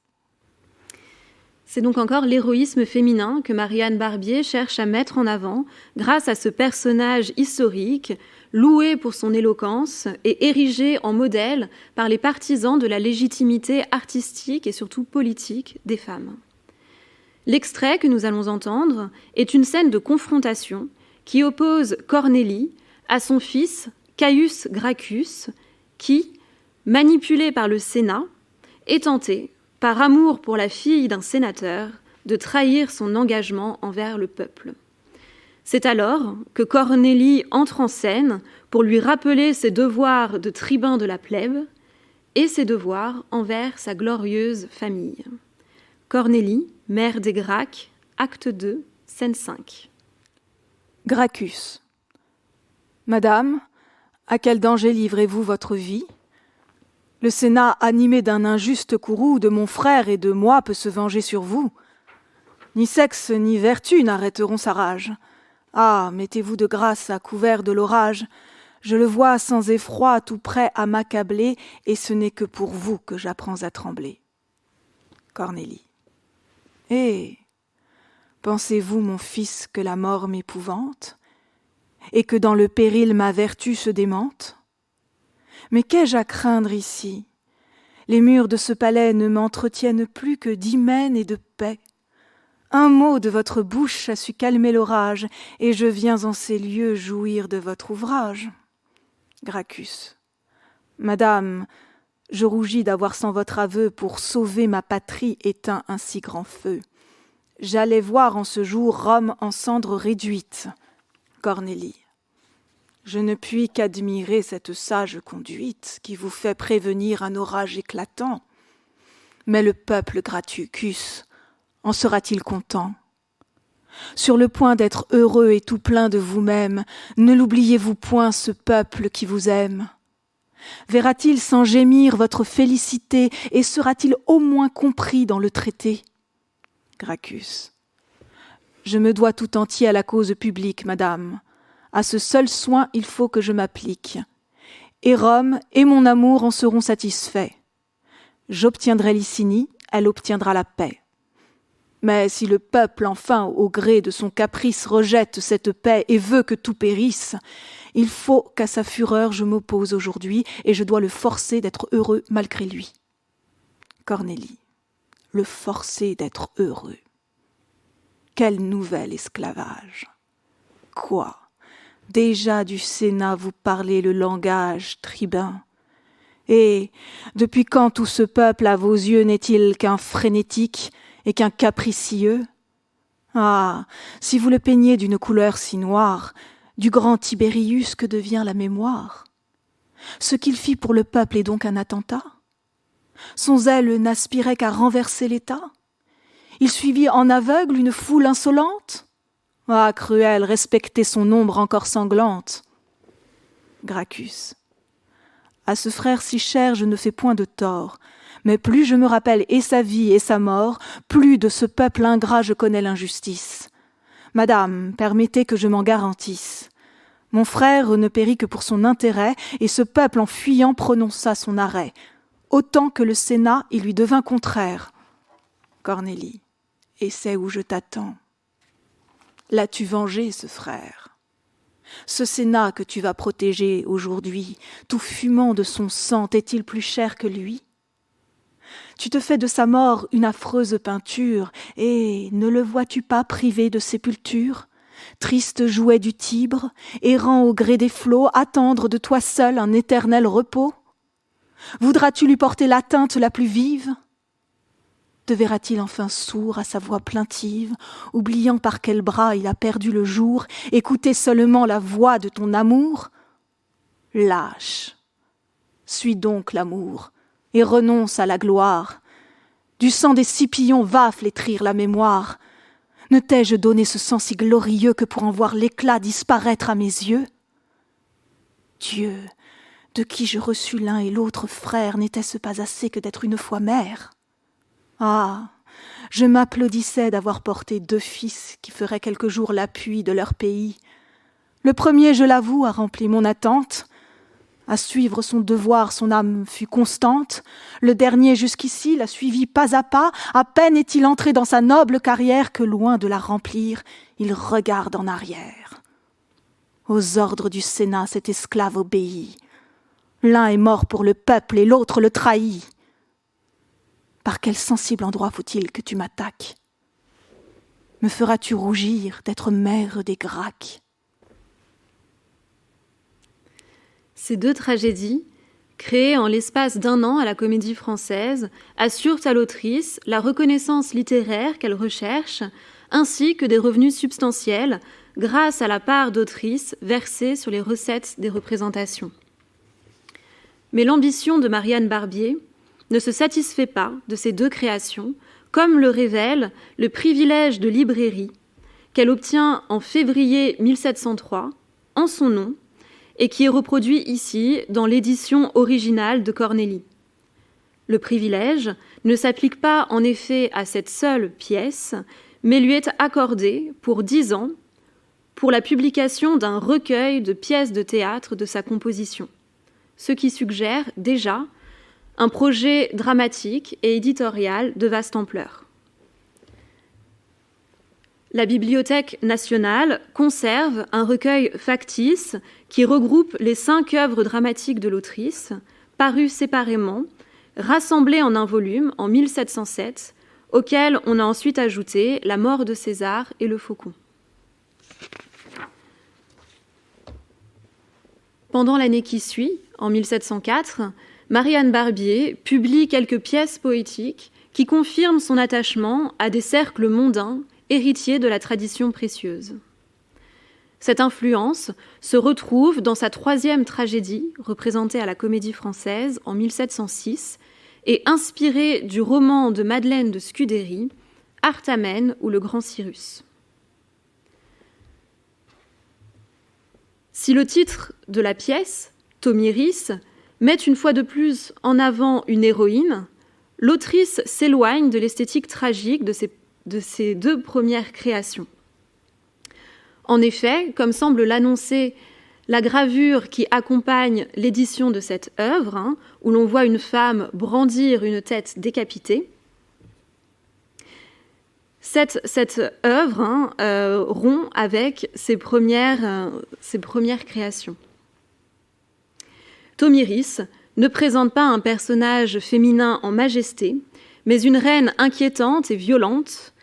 C'est donc encore l'héroïsme féminin que Marianne Barbier cherche à mettre en avant grâce à ce personnage historique, loué pour son éloquence et érigé en modèle par les partisans de la légitimité artistique et surtout politique des femmes. L'extrait que nous allons entendre est une scène de confrontation qui oppose Cornélie à son fils Caius Gracchus, qui, manipulé par le Sénat, est tenté, par amour pour la fille d'un sénateur, de trahir son engagement envers le peuple. C'est alors que Cornélie entre en scène pour lui rappeler ses devoirs de tribun de la plèbe et ses devoirs envers sa glorieuse famille. Cornélie, mère des Gracques, acte 2, scène 5. Gracchus. Madame, à quel danger livrez-vous votre vie ? Le Sénat, animé d'un injuste courroux de mon frère et de moi, peut se venger sur vous. Ni sexe ni vertu n'arrêteront sa rage. Ah, mettez-vous de grâce à couvert de l'orage. Je le vois sans effroi, tout prêt à m'accabler, et ce n'est que pour vous que j'apprends à trembler. Cornélie. Eh, pensez-vous, mon fils, que la mort m'épouvante, et que dans le péril ma vertu se démente ? Mais qu'ai-je à craindre ici ? Les murs de ce palais ne m'entretiennent plus que d'hymen et de paix. Un mot de votre bouche a su calmer l'orage, et je viens en ces lieux jouir de votre ouvrage. Gracchus. Madame, je rougis d'avoir sans votre aveu pour sauver ma patrie éteint un si grand feu. J'allais voir en ce jour Rome en cendres réduite. Cornélie. Je ne puis qu'admirer cette sage conduite qui vous fait prévenir un orage éclatant. Mais le peuple Gracchus en sera-t-il content ? Sur le point d'être heureux et tout plein de vous-même, ne l'oubliez-vous point ce peuple qui vous aime ? Verra-t-il sans gémir votre félicité et sera-t-il au moins compris dans le traité ? Gracchus. Je me dois tout entier à la cause publique, madame. À ce seul soin il faut que je m'applique. Et Rome et mon amour en seront satisfaits. J'obtiendrai Licini, elle obtiendra la paix. Mais si le peuple, enfin, au gré de son caprice, rejette cette paix et veut que tout périsse, il faut qu'à sa fureur je m'oppose aujourd'hui, et je dois le forcer d'être heureux malgré lui. Cornélie. Le forcer d'être heureux. Quel nouvel esclavage ! Quoi ? Déjà du Sénat vous parlez le langage tribun. Et depuis quand tout ce peuple à vos yeux n'est-il qu'un frénétique et qu'un capricieux ? Ah, si vous le peignez d'une couleur si noire, du grand Tibérius que devient la mémoire ? Ce qu'il fit pour le peuple est donc un attentat ? Son zèle n'aspirait qu'à renverser l'État ? Il suivit en aveugle une foule insolente ? Ah, cruel, respectez son ombre encore sanglante. Gracchus. À ce frère si cher je ne fais point de tort, mais plus je me rappelle et sa vie et sa mort, plus de ce peuple ingrat je connais l'injustice. Madame, permettez que je m'en garantisse. Mon frère ne périt que pour son intérêt, et ce peuple en fuyant prononça son arrêt. Autant que le Sénat, il lui devint contraire. Cornélie. Et c'est où je t'attends. L'as-tu vengé, ce frère ? Ce Sénat que tu vas protéger aujourd'hui, tout fumant de son sang, t'est-il plus cher que lui ? Tu te fais de sa mort une affreuse peinture, et ne le vois-tu pas privé de sépulture ? Triste jouet du Tibre, errant au gré des flots, attendre de toi seul un éternel repos ? Voudras-tu lui porter l'atteinte la plus vive ? Te verra-t-il enfin sourd à sa voix plaintive, oubliant par quel bras il a perdu le jour, écouter seulement la voix de ton amour ? Lâche, suis donc l'amour, et renonce à la gloire. Du sang des Scipillons va flétrir la mémoire. Ne t'ai-je donné ce sang si glorieux que pour en voir l'éclat disparaître à mes yeux ? Dieu, de qui je reçus l'un et l'autre frère, n'était-ce pas assez que d'être une fois mère ? Ah, je m'applaudissais d'avoir porté 2 fils qui feraient quelque jour l'appui de leur pays. Le premier, je l'avoue, a rempli mon attente. À suivre son devoir, son âme fut constante. Le dernier, jusqu'ici, l'a suivi pas. À peine est-il entré dans sa noble carrière que, loin de la remplir, il regarde en arrière. Aux ordres du Sénat, cet esclave obéit. L'un est mort pour le peuple et l'autre le trahit. Par quel sensible endroit faut-il que tu m'attaques ? Me feras-tu rougir d'être mère des Gracques ? Ces deux tragédies, créées en l'espace d'1 an à la Comédie Française, assurent à l'autrice la reconnaissance littéraire qu'elle recherche, ainsi que des revenus substantiels grâce à la part d'autrice versée sur les recettes des représentations. Mais l'ambition de Marianne Barbier ne se satisfait pas de ces deux créations, comme le révèle le privilège de librairie qu'elle obtient en février 1703 en son nom et qui est reproduit ici dans l'édition originale de Cornélie. Le privilège ne s'applique pas en effet à cette seule pièce, mais lui est accordé pour 10 ans pour la publication d'un recueil de pièces de théâtre de sa composition, ce qui suggère déjà un projet dramatique et éditorial de vaste ampleur. La Bibliothèque nationale conserve un recueil factice qui regroupe les 5 œuvres dramatiques de l'autrice, parues séparément, rassemblées en un volume en 1707, auquel on a ensuite ajouté La mort de César et Le Faucon. Pendant l'année qui suit, en 1704, Marianne Barbier publie quelques pièces poétiques qui confirment son attachement à des cercles mondains héritiers de la tradition précieuse. Cette influence se retrouve dans sa 3e tragédie, représentée à la Comédie Française en 1706, et inspirée du roman de Madeleine de Scudéry, Artamène ou le Grand Cyrus. Si le titre de la pièce, Thomiris, met une fois de plus en avant une héroïne, l'autrice s'éloigne de l'esthétique tragique de ses 2 premières créations. En effet, comme semble l'annoncer la gravure qui accompagne l'édition de cette œuvre, où l'on voit une femme brandir une tête décapitée, cette œuvre rompt avec ses premières créations. Thomiris ne présente pas un personnage féminin en majesté, mais une reine inquiétante et violente,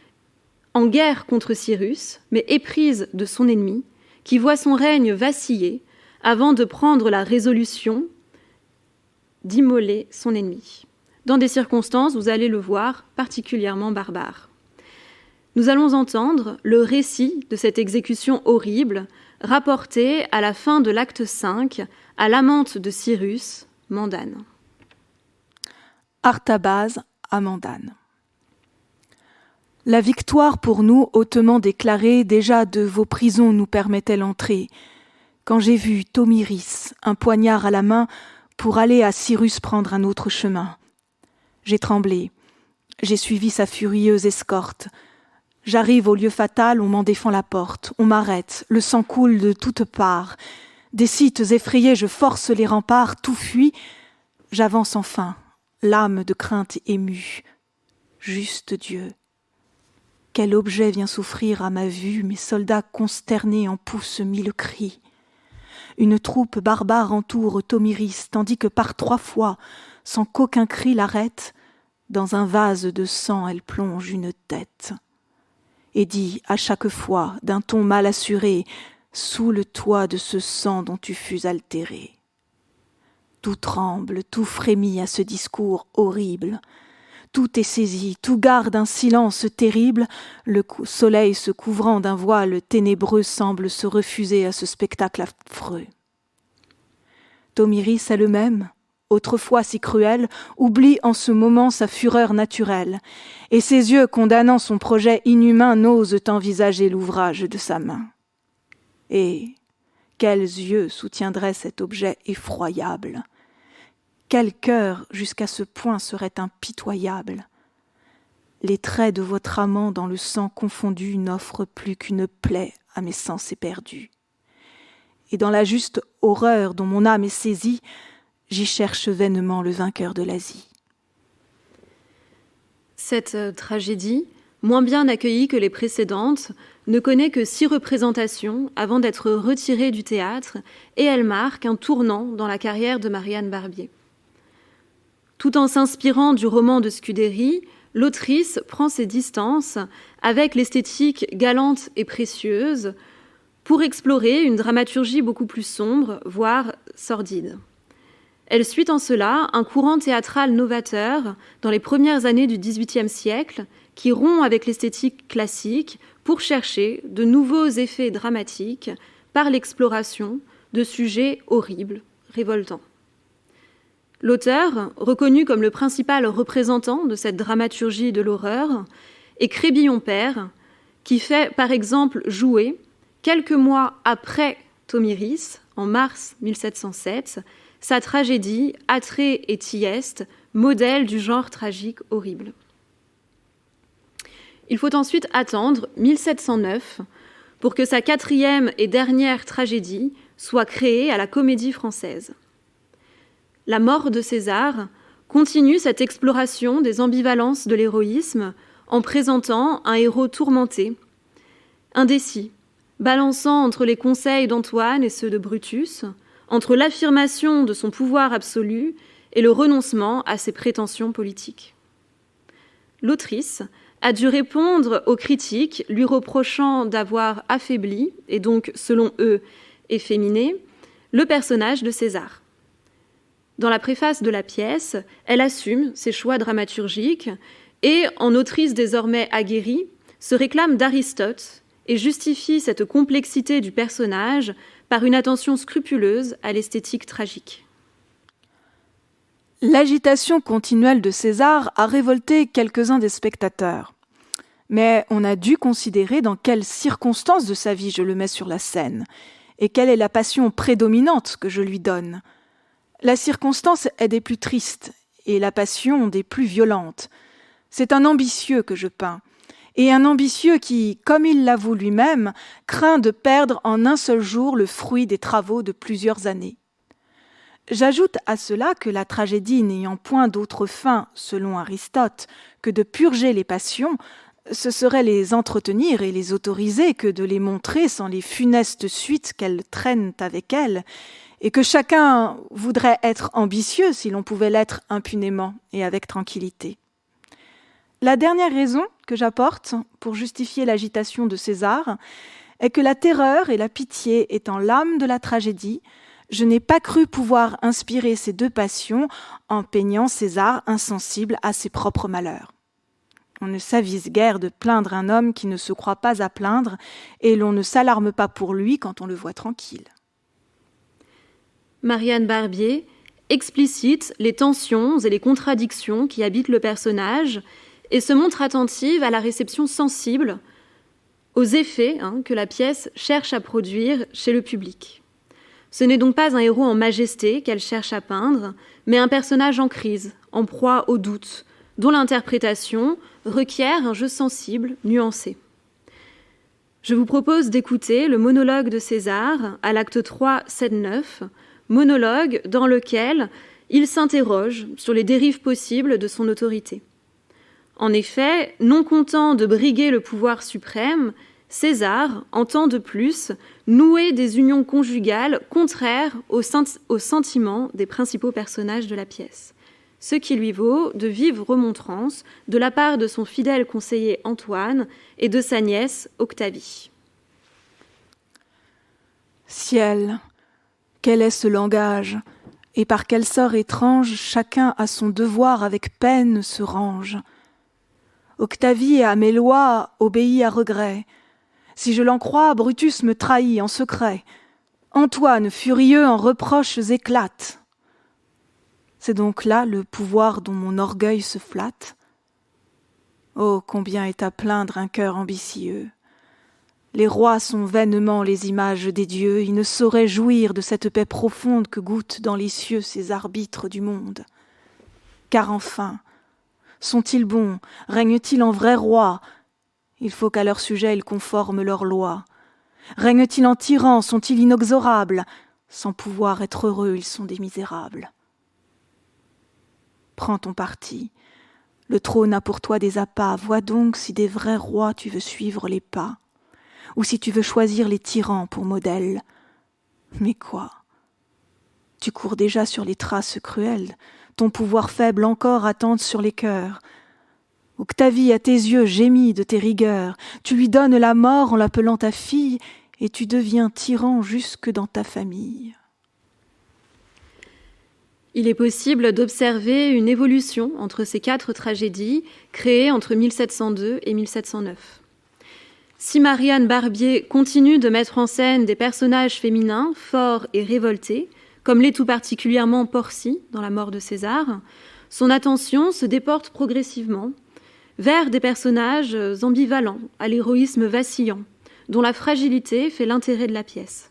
en guerre contre Cyrus, mais éprise de son ennemi, qui voit son règne vaciller avant de prendre la résolution d'immoler son ennemi, dans des circonstances, vous allez le voir, particulièrement barbares. Nous allons entendre le récit de cette exécution horrible, rapporté à la fin de l'acte 5 à l'amante de Cyrus, Mandane. Artabase à Mandane. La victoire pour nous, hautement déclarée, déjà de vos prisons nous permettait l'entrée. Quand j'ai vu Thomiris, un poignard à la main, pour aller à Cyrus prendre un autre chemin. J'ai tremblé, j'ai suivi sa furieuse escorte. J'arrive au lieu fatal, on m'en défend la porte, on m'arrête, le sang coule de toutes parts. Des sites effrayés, je force les remparts, tout fuit. J'avance enfin, l'âme de crainte émue. Juste Dieu. Quel objet vient souffrir à ma vue, mes soldats consternés en poussent 1000 cris. Une troupe barbare entoure Thomiris, tandis que par 3 fois, sans qu'aucun cri l'arrête, dans un vase de sang elle plonge une tête. Et dit à chaque fois, d'un ton mal assuré, sous le toit de ce sang dont tu fus altéré. Tout tremble, tout frémit à ce discours horrible. Tout est saisi, tout garde un silence terrible. Le soleil se couvrant d'un voile ténébreux semble se refuser à ce spectacle affreux. Thomiris elle-même, autrefois si cruelle, oublie en ce moment sa fureur naturelle, et ses yeux, condamnant son projet inhumain, n'osent envisager l'ouvrage de sa main. Et quels yeux soutiendraient cet objet effroyable ? Quel cœur jusqu'à ce point serait impitoyable ? Les traits de votre amant dans le sang confondu n'offrent plus qu'une plaie à mes sens éperdus. Et dans la juste horreur dont mon âme est saisie, j'y cherche vainement le vainqueur de l'Asie. Cette tragédie, moins bien accueillie que les précédentes, ne connaît que 6 représentations avant d'être retirée du théâtre, et elle marque un tournant dans la carrière de Marianne Barbier. Tout en s'inspirant du roman de Scudéry, l'autrice prend ses distances avec l'esthétique galante et précieuse pour explorer une dramaturgie beaucoup plus sombre, voire sordide. Elle suit en cela un courant théâtral novateur dans les premières années du XVIIIe siècle qui rompt avec l'esthétique classique pour chercher de nouveaux effets dramatiques par l'exploration de sujets horribles, révoltants. L'auteur, reconnu comme le principal représentant de cette dramaturgie de l'horreur, est Crébillon père, qui fait par exemple jouer, quelques mois après Thomiris, en mars 1707, sa tragédie Atrée et Thyeste, modèle du genre tragique horrible. Il faut ensuite attendre 1709 pour que sa quatrième et dernière tragédie soit créée à la Comédie Française. La mort de César continue cette exploration des ambivalences de l'héroïsme en présentant un héros tourmenté, indécis, balançant entre les conseils d'Antoine et ceux de Brutus, entre l'affirmation de son pouvoir absolu et le renoncement à ses prétentions politiques. L'autrice a dû répondre aux critiques lui reprochant d'avoir affaibli, et donc, selon eux, efféminé, le personnage de César. Dans la préface de la pièce, elle assume ses choix dramaturgiques et, en autrice désormais aguerrie, se réclame d'Aristote et justifie cette complexité du personnage par une attention scrupuleuse à l'esthétique tragique. L'agitation continuelle de César a révolté quelques-uns des spectateurs. Mais on a dû considérer dans quelles circonstances de sa vie je le mets sur la scène et quelle est la passion prédominante que je lui donne. La circonstance est des plus tristes et la passion des plus violentes. C'est un ambitieux que je peins, et un ambitieux qui, comme il l'avoue lui-même, craint de perdre en un seul jour le fruit des travaux de plusieurs années. J'ajoute à cela que la tragédie n'ayant point d'autre fin, selon Aristote, que de purger les passions, ce serait les entretenir et les autoriser que de les montrer sans les funestes suites qu'elles traînent avec elles, et que chacun voudrait être ambitieux si l'on pouvait l'être impunément et avec tranquillité. La dernière raison que j'apporte pour justifier l'agitation de César est que la terreur et la pitié étant l'âme de la tragédie, je n'ai pas cru pouvoir inspirer ces deux passions en peignant César insensible à ses propres malheurs. On ne s'avise guère de plaindre un homme qui ne se croit pas à plaindre, et l'on ne s'alarme pas pour lui quand on le voit tranquille. Marianne Barbier explicite les tensions et les contradictions qui habitent le personnage et se montre attentive à la réception sensible, aux effets que la pièce cherche à produire chez le public. Ce n'est donc pas un héros en majesté qu'elle cherche à peindre, mais un personnage en crise, en proie au doute, dont l'interprétation requiert un jeu sensible, nuancé. Je vous propose d'écouter le monologue de César à l'acte 3, scène 9, monologue dans lequel il s'interroge sur les dérives possibles de son autorité. En effet, non content de briguer le pouvoir suprême, César entend de plus nouer des unions conjugales contraires aux sentiments des principaux personnages de la pièce, ce qui lui vaut de vives remontrances de la part de son fidèle conseiller Antoine et de sa nièce Octavie. Ciel, quel est ce langage, et par quel sort étrange chacun à son devoir avec peine se range. Octavie à mes lois obéit à regret. Si je l'en crois, Brutus me trahit en secret. Antoine, furieux en reproches éclate. C'est donc là le pouvoir dont mon orgueil se flatte. Oh, combien est à plaindre un cœur ambitieux. Les rois sont vainement les images des dieux, ils ne sauraient jouir de cette paix profonde que goûtent dans les cieux ces arbitres du monde. Car enfin, sont-ils bons, règnent-ils en vrais rois? Il faut qu'à leur sujet ils conforment leurs lois. Règnent-ils en tyrans, sont-ils inexorables? Sans pouvoir être heureux, ils sont des misérables. Prends ton parti, le trône a pour toi des appas, vois donc si des vrais rois tu veux suivre les pas. Ou si tu veux choisir les tyrans pour modèle. Mais quoi? Tu cours déjà sur les traces cruelles, ton pouvoir faible encore attend sur les cœurs. Octavie à tes yeux gémit de tes rigueurs, tu lui donnes la mort en l'appelant ta fille, et tu deviens tyran jusque dans ta famille. Il est possible d'observer une évolution entre ces 4 tragédies créées entre 1702 et 1709. Si Marianne Barbier continue de mettre en scène des personnages féminins forts et révoltés, comme l'est tout particulièrement Porcy dans La mort de César, son attention se déporte progressivement vers des personnages ambivalents, à l'héroïsme vacillant, dont la fragilité fait l'intérêt de la pièce.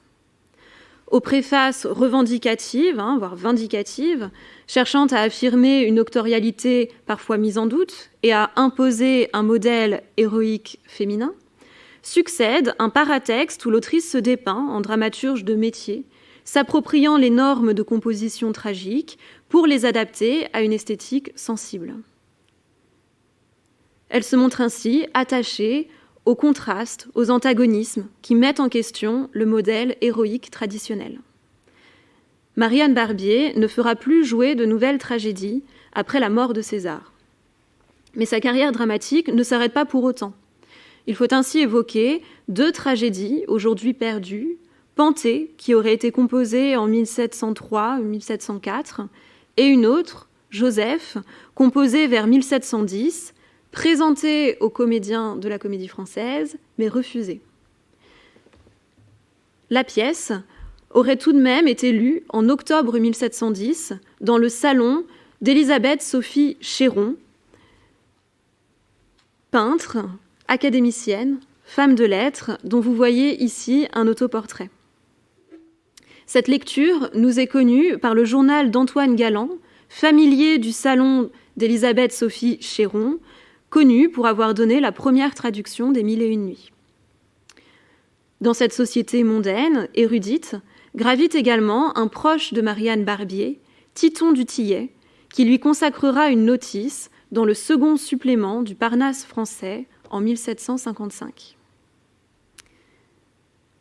Aux préfaces revendicatives, voire vindicatives, cherchant à affirmer une auctorialité parfois mise en doute et à imposer un modèle héroïque féminin, succède un paratexte où l'autrice se dépeint en dramaturge de métier, s'appropriant les normes de composition tragique pour les adapter à une esthétique sensible. Elle se montre ainsi attachée aux contrastes, aux antagonismes qui mettent en question le modèle héroïque traditionnel. Marianne Barbier ne fera plus jouer de nouvelles tragédies après la mort de César. Mais sa carrière dramatique ne s'arrête pas pour autant. Il faut ainsi évoquer 2 tragédies aujourd'hui perdues, Panthée, qui aurait été composée en 1703 ou 1704, et une autre, Joseph, composée vers 1710, présentée aux comédiens de la Comédie Française, mais refusée. La pièce aurait tout de même été lue en octobre 1710 dans le salon d'Élisabeth Sophie Chéron, peintre, académicienne, femme de lettres, dont vous voyez ici un autoportrait. Cette lecture nous est connue par le journal d'Antoine Galland, familier du salon d'Élisabeth Sophie Chéron, connu pour avoir donné la première traduction des 1001 nuits. Dans cette société mondaine, érudite, gravite également un proche de Marianne Barbier, Titon du Tillet, qui lui consacrera une notice dans le second supplément du Parnasse français en 1755.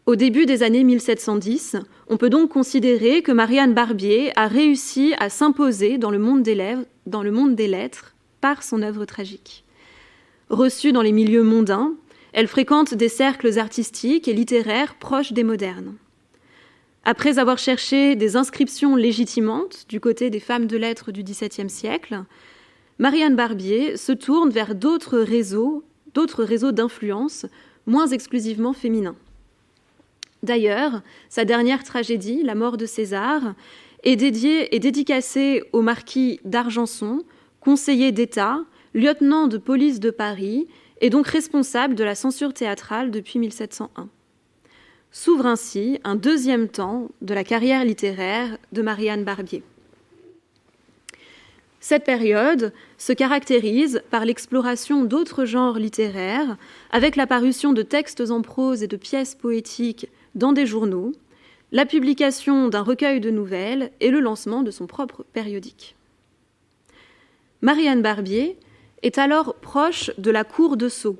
Au début des années 1710, on peut donc considérer que Marianne Barbier a réussi à s'imposer dans le monde des lettres par son œuvre tragique. Reçue dans les milieux mondains, elle fréquente des cercles artistiques et littéraires proches des modernes. Après avoir cherché des inscriptions légitimantes du côté des femmes de lettres du XVIIe siècle, Marianne Barbier se tourne vers d'autres réseaux d'influence moins exclusivement féminins. D'ailleurs, sa dernière tragédie, La mort de César, est dédicacée au marquis d'Argenson, conseiller d'État, lieutenant de police de Paris et donc responsable de la censure théâtrale depuis 1701. S'ouvre ainsi un deuxième temps de la carrière littéraire de Marianne Barbier. Cette période se caractérise par l'exploration d'autres genres littéraires, avec la parution de textes en prose et de pièces poétiques dans des journaux, la publication d'un recueil de nouvelles et le lancement de son propre périodique. Marianne Barbier est alors proche de la cour de Sceaux,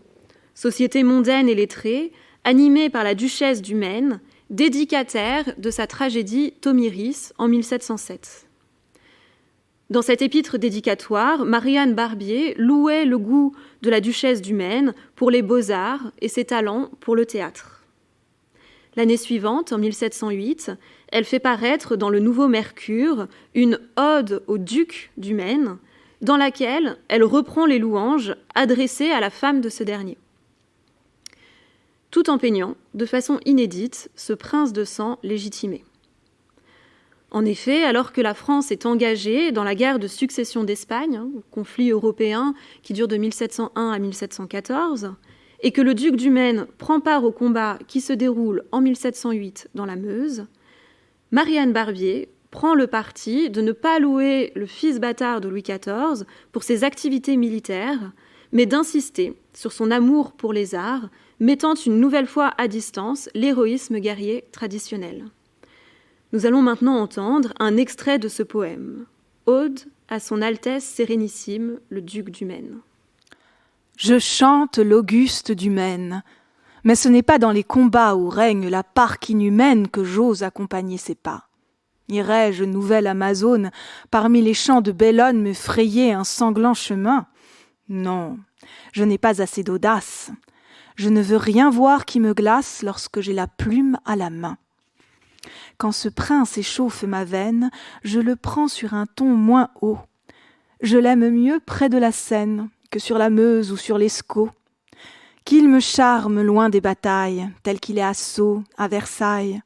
société mondaine et lettrée, animée par la duchesse du Maine, dédicataire de sa tragédie Thomiris en 1707. Dans cet épître dédicatoire, Marianne Barbier louait le goût de la duchesse du Maine pour les beaux-arts et ses talents pour le théâtre. L'année suivante, en 1708, elle fait paraître dans le Nouveau Mercure une ode au duc du Maine, dans laquelle elle reprend les louanges adressées à la femme de ce dernier, tout en peignant, de façon inédite, ce prince de sang légitimé. En effet, alors que la France est engagée dans la guerre de succession d'Espagne, conflit européen qui dure de 1701 à 1714, et que le duc du Maine prend part au combat qui se déroule en 1708 dans la Meuse, Marianne Barbier prend le parti de ne pas louer le fils bâtard de Louis XIV pour ses activités militaires, mais d'insister sur son amour pour les arts, mettant une nouvelle fois à distance l'héroïsme guerrier traditionnel. Nous allons maintenant entendre un extrait de ce poème, Ode à son Altesse Sérénissime, le duc du Maine. Je chante l'Auguste du Maine, mais ce n'est pas dans les combats où règne la parque inhumaine que j'ose accompagner ses pas. Irai-je, nouvelle Amazone, parmi les champs de Bellone me frayer un sanglant chemin? Non, je n'ai pas assez d'audace. Je ne veux rien voir qui me glace lorsque j'ai la plume à la main. Quand ce prince échauffe ma veine, je le prends sur un ton moins haut. Je l'aime mieux près de la Seine que sur la Meuse ou sur l'Escaut. Qu'il me charme loin des batailles, tel qu'il est à Sceaux, à Versailles.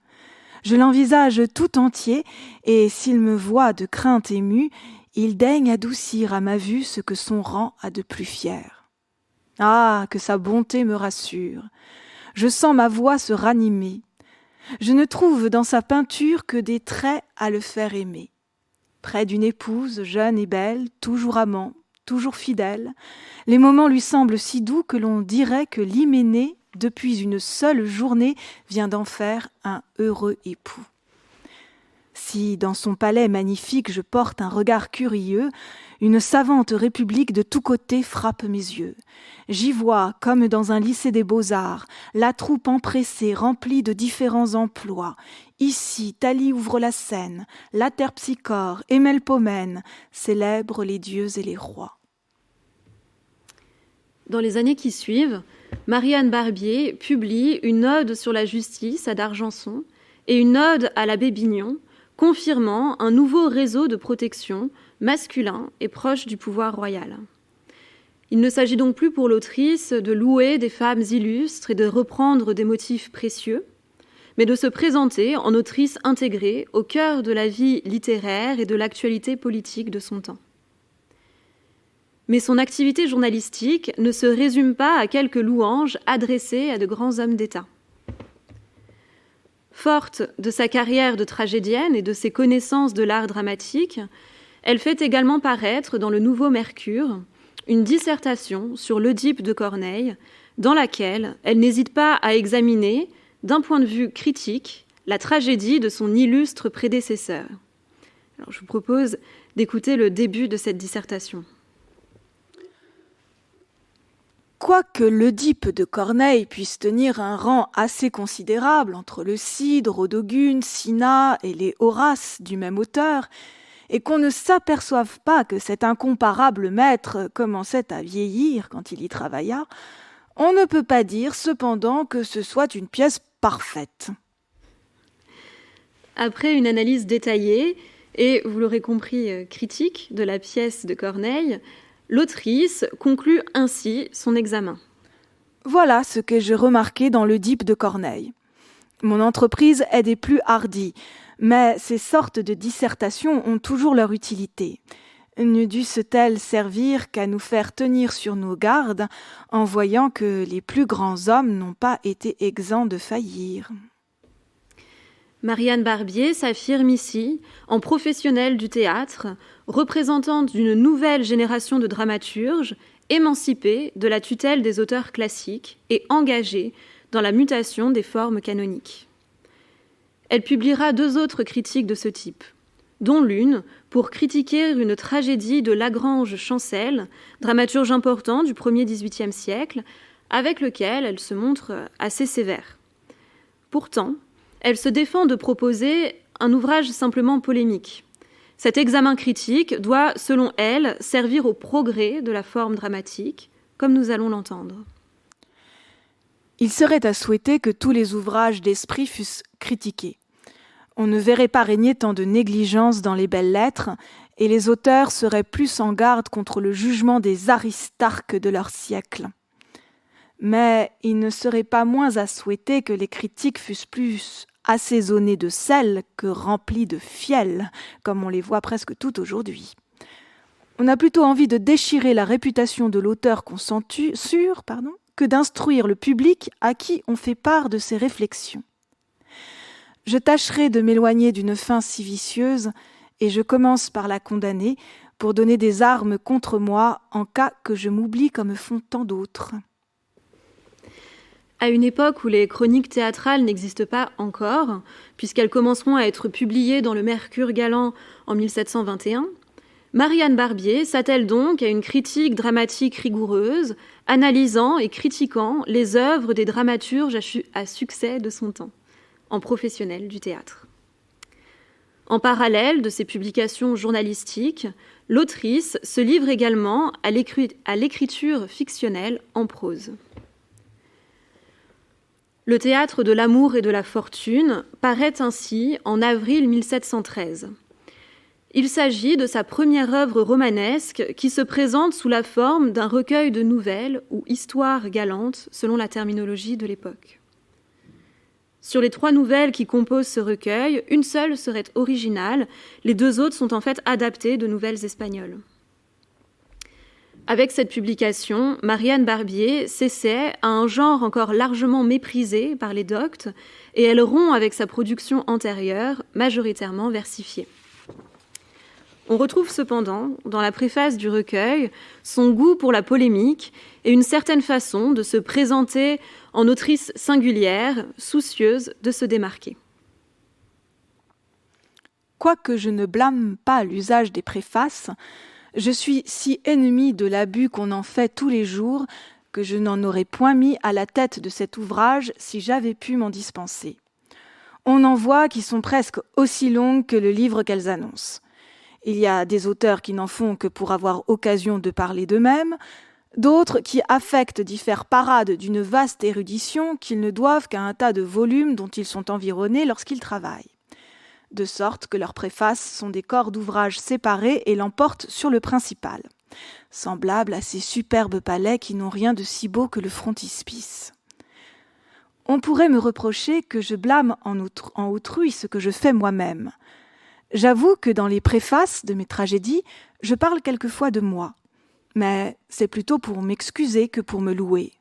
Je l'envisage tout entier, et s'il me voit de crainte émue, il daigne adoucir à ma vue ce que son rang a de plus fier. Ah, que sa bonté me rassure! Je sens ma voix se ranimer. Je ne trouve dans sa peinture que des traits à le faire aimer. Près d'une épouse jeune et belle, toujours amant, toujours fidèle, les moments lui semblent si doux que l'on dirait que l'hyménée, depuis une seule journée, vient d'en faire un heureux époux. Si dans son palais magnifique je porte un regard curieux, une savante république de tous côtés frappe mes yeux. J'y vois, comme dans un lycée des beaux-arts, la troupe empressée remplie de différents emplois. Ici, Thalie ouvre la scène, la Terpsichore et Melpomène célèbrent les dieux et les rois. Dans les années qui suivent, Marianne Barbier publie une ode sur la justice à d'Argenson et une ode à l'abbé Bignon, confirmant un nouveau réseau de protection masculin et proche du pouvoir royal. Il ne s'agit donc plus pour l'autrice de louer des femmes illustres et de reprendre des motifs précieux, mais de se présenter en autrice intégrée au cœur de la vie littéraire et de l'actualité politique de son temps. Mais son activité journalistique ne se résume pas à quelques louanges adressées à de grands hommes d'État. Forte de sa carrière de tragédienne et de ses connaissances de l'art dramatique, elle fait également paraître dans le Nouveau Mercure une dissertation sur l'Oedipe de Corneille, dans laquelle elle n'hésite pas à examiner, d'un point de vue critique, la tragédie de son illustre prédécesseur. Alors, je vous propose d'écouter le début de cette dissertation. Quoique l'Oedipe de Corneille puisse tenir un rang assez considérable entre le Cid, Rodogune, Cinna et les Horaces du même auteur, et qu'on ne s'aperçoive pas que cet incomparable maître commençait à vieillir quand il y travailla, on ne peut pas dire cependant que ce soit une pièce parfaite. Après une analyse détaillée et, vous l'aurez compris, critique de la pièce de Corneille, l'autrice conclut ainsi son examen. Voilà ce que j'ai remarqué dans l'Oedipe de Corneille. Mon entreprise est des plus hardies, mais ces sortes de dissertations ont toujours leur utilité. Ne dussent-elles servir qu'à nous faire tenir sur nos gardes en voyant que les plus grands hommes n'ont pas été exempts de faillir. Marianne Barbier s'affirme ici en professionnelle du théâtre, représentante d'une nouvelle génération de dramaturges, émancipée de la tutelle des auteurs classiques et engagée dans la mutation des formes canoniques. Elle publiera 2 autres critiques de ce type, dont l'une pour critiquer une tragédie de Lagrange Chancel, dramaturge important du 1er XVIIIe siècle, avec lequel elle se montre assez sévère. Pourtant, elle se défend de proposer un ouvrage simplement polémique. Cet examen critique doit, selon elle, servir au progrès de la forme dramatique, comme nous allons l'entendre. Il serait à souhaiter que tous les ouvrages d'esprit fussent critiqués. On ne verrait pas régner tant de négligence dans les belles lettres, et les auteurs seraient plus en garde contre le jugement des Aristarques de leur siècle. Mais il ne serait pas moins à souhaiter que les critiques fussent plus assaisonnés de sel que remplis de fiel, comme on les voit presque tout aujourd'hui. On a plutôt envie de déchirer la réputation de l'auteur qu'on censure, que d'instruire le public à qui on fait part de ses réflexions. Je tâcherai de m'éloigner d'une fin si vicieuse, et je commence par la condamner pour donner des armes contre moi en cas que je m'oublie comme font tant d'autres. À une époque où les chroniques théâtrales n'existent pas encore, puisqu'elles commenceront à être publiées dans le Mercure galant en 1721, Marianne Barbier s'attelle donc à une critique dramatique rigoureuse, analysant et critiquant les œuvres des dramaturges à succès de son temps, en professionnel du théâtre. En parallèle de ses publications journalistiques, l'autrice se livre également à l'écriture fictionnelle en prose. Le théâtre de l'amour et de la fortune paraît ainsi en avril 1713. Il s'agit de sa première œuvre romanesque qui se présente sous la forme d'un recueil de nouvelles ou histoires galantes selon la terminologie de l'époque. Sur les 3 nouvelles qui composent ce recueil, une seule serait originale, les 2 autres sont en fait adaptées de nouvelles espagnoles. Avec cette publication, Marianne Barbier s'essaie à un genre encore largement méprisé par les doctes et elle rompt avec sa production antérieure, majoritairement versifiée. On retrouve cependant, dans la préface du recueil, son goût pour la polémique et une certaine façon de se présenter en autrice singulière, soucieuse de se démarquer. Quoique je ne blâme pas l'usage des préfaces, je suis si ennemie de l'abus qu'on en fait tous les jours que je n'en aurais point mis à la tête de cet ouvrage si j'avais pu m'en dispenser. On en voit qui sont presque aussi longues que le livre qu'elles annoncent. Il y a des auteurs qui n'en font que pour avoir occasion de parler d'eux-mêmes, d'autres qui affectent d'y faire parade d'une vaste érudition qu'ils ne doivent qu'à un tas de volumes dont ils sont environnés lorsqu'ils travaillent. De sorte que leurs préfaces sont des corps d'ouvrages séparés et l'emportent sur le principal, semblables à ces superbes palais qui n'ont rien de si beau que le frontispice. On pourrait me reprocher que je blâme en autrui ce que je fais moi-même. J'avoue que dans les préfaces de mes tragédies, je parle quelquefois de moi, mais c'est plutôt pour m'excuser que pour me louer.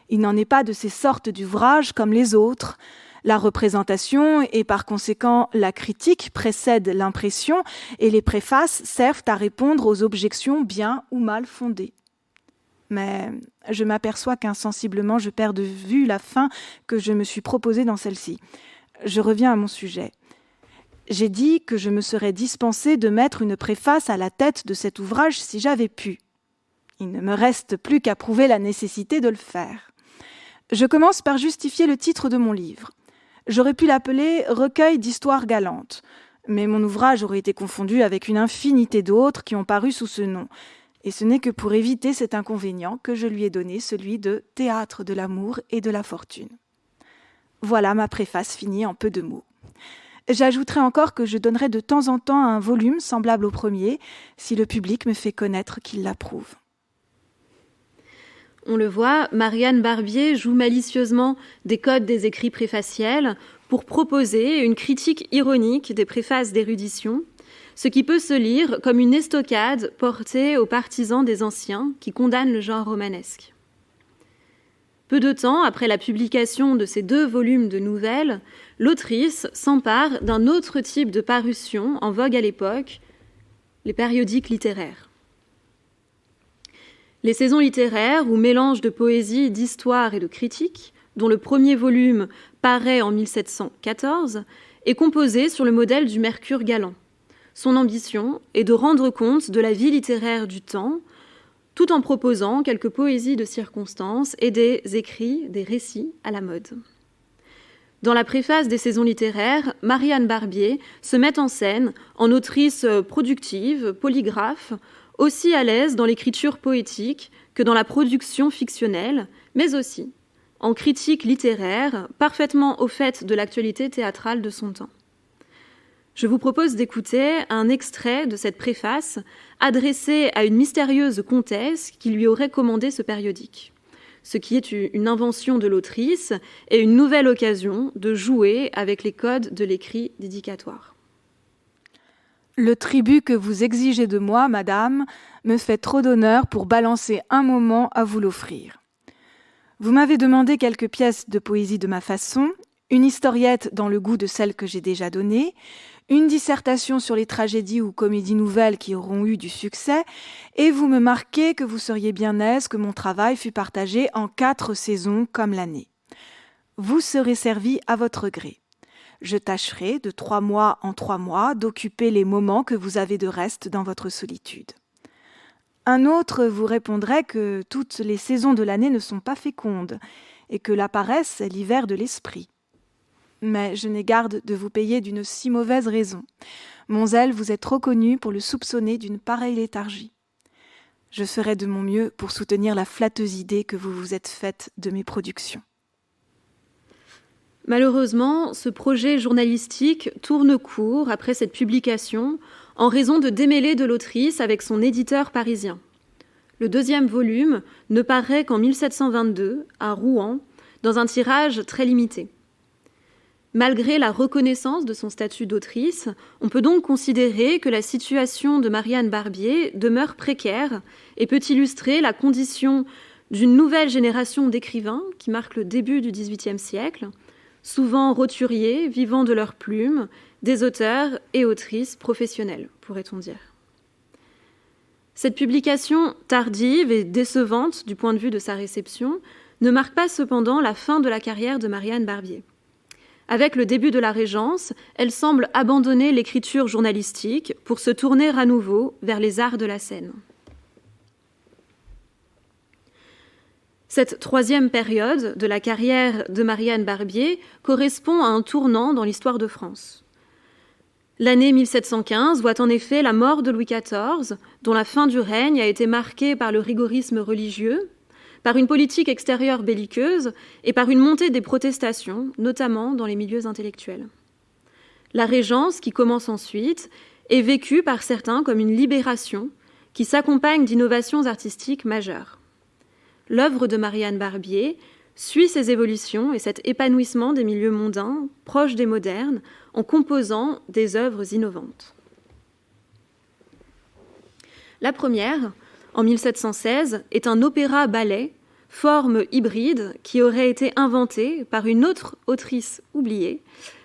Il n'en est pas de ces sortes d'ouvrages comme les autres. La représentation et par conséquent la critique précèdent l'impression et les préfaces servent à répondre aux objections bien ou mal fondées. Mais je m'aperçois qu'insensiblement je perds de vue la fin que je me suis proposée dans celle-ci. Je reviens à mon sujet. J'ai dit que je me serais dispensée de mettre une préface à la tête de cet ouvrage si j'avais pu. Il ne me reste plus qu'à prouver la nécessité de le faire. Je commence par justifier le titre de mon livre. J'aurais pu l'appeler « Recueil d'histoires galantes », mais mon ouvrage aurait été confondu avec une infinité d'autres qui ont paru sous ce nom. Et ce n'est que pour éviter cet inconvénient que je lui ai donné celui de « Théâtre de l'amour et de la fortune ». Voilà ma préface finie en peu de mots. J'ajouterai encore que je donnerai de temps en temps un volume semblable au premier, si le public me fait connaître qu'il l'approuve. On le voit, Marianne Barbier joue malicieusement des codes des écrits préfaciels pour proposer une critique ironique des préfaces d'érudition, ce qui peut se lire comme une estocade portée aux partisans des anciens qui condamnent le genre romanesque. Peu de temps après la publication de ces 2 volumes de nouvelles, l'autrice s'empare d'un autre type de parution en vogue à l'époque, les périodiques littéraires. Les saisons littéraires, ou mélange de poésie, d'histoire et de critique, dont le premier volume paraît en 1714, est composé sur le modèle du Mercure galant. Son ambition est de rendre compte de la vie littéraire du temps, tout en proposant quelques poésies de circonstances et des écrits, des récits à la mode. Dans la préface des saisons littéraires, Marianne Barbier se met en scène en autrice productive, polygraphe, aussi à l'aise dans l'écriture poétique que dans la production fictionnelle, mais aussi en critique littéraire, parfaitement au fait de l'actualité théâtrale de son temps. Je vous propose d'écouter un extrait de cette préface adressée à une mystérieuse comtesse qui lui aurait commandé ce périodique, ce qui est une invention de l'autrice et une nouvelle occasion de jouer avec les codes de l'écrit dédicatoire. Le tribut que vous exigez de moi, madame, me fait trop d'honneur pour balancer un moment à vous l'offrir. Vous m'avez demandé quelques pièces de poésie de ma façon, une historiette dans le goût de celle que j'ai déjà donnée, une dissertation sur les tragédies ou comédies nouvelles qui auront eu du succès, et vous me marquez que vous seriez bien aise que mon travail fût partagé en 4 saisons comme l'année. Vous serez servi à votre gré. Je tâcherai, de 3 mois en 3 mois, d'occuper les moments que vous avez de reste dans votre solitude. Un autre vous répondrait que toutes les saisons de l'année ne sont pas fécondes, et que la paresse est l'hiver de l'esprit. mais je n'ai garde de vous payer d'une si mauvaise raison. Mon zèle vous est trop connu pour le soupçonner d'une pareille léthargie. Je ferai de mon mieux pour soutenir la flatteuse idée que vous vous êtes faite de mes productions. Malheureusement, ce projet journalistique tourne court après cette publication en raison de démêlés de l'autrice avec son éditeur parisien. Le deuxième volume ne paraît qu'en 1722 à Rouen, dans un tirage très limité. Malgré la reconnaissance de son statut d'autrice, on peut donc considérer que la situation de Marianne Barbier demeure précaire et peut illustrer la condition d'une nouvelle génération d'écrivains qui marque le début du XVIIIe siècle, souvent roturiers, vivant de leurs plumes, des auteurs et autrices professionnels, pourrait-on dire. Cette publication tardive et décevante du point de vue de sa réception ne marque pas cependant la fin de la carrière de Marianne Barbier. Avec le début de la Régence, elle semble abandonner l'écriture journalistique pour se tourner à nouveau vers les arts de la scène. Cette troisième période de la carrière de Marianne Barbier correspond à un tournant dans l'histoire de France. L'année 1715 voit en effet la mort de Louis XIV, dont la fin du règne a été marquée par le rigorisme religieux, par une politique extérieure belliqueuse et par une montée des protestations, notamment dans les milieux intellectuels. La Régence, qui commence ensuite, est vécue par certains comme une libération qui s'accompagne d'innovations artistiques majeures. L'œuvre de Marianne Barbier suit ces évolutions et cet épanouissement des milieux mondains, proches des modernes, en composant des œuvres innovantes. La première, en 1716, est un opéra-ballet, forme hybride qui aurait été inventée par une autre autrice oubliée,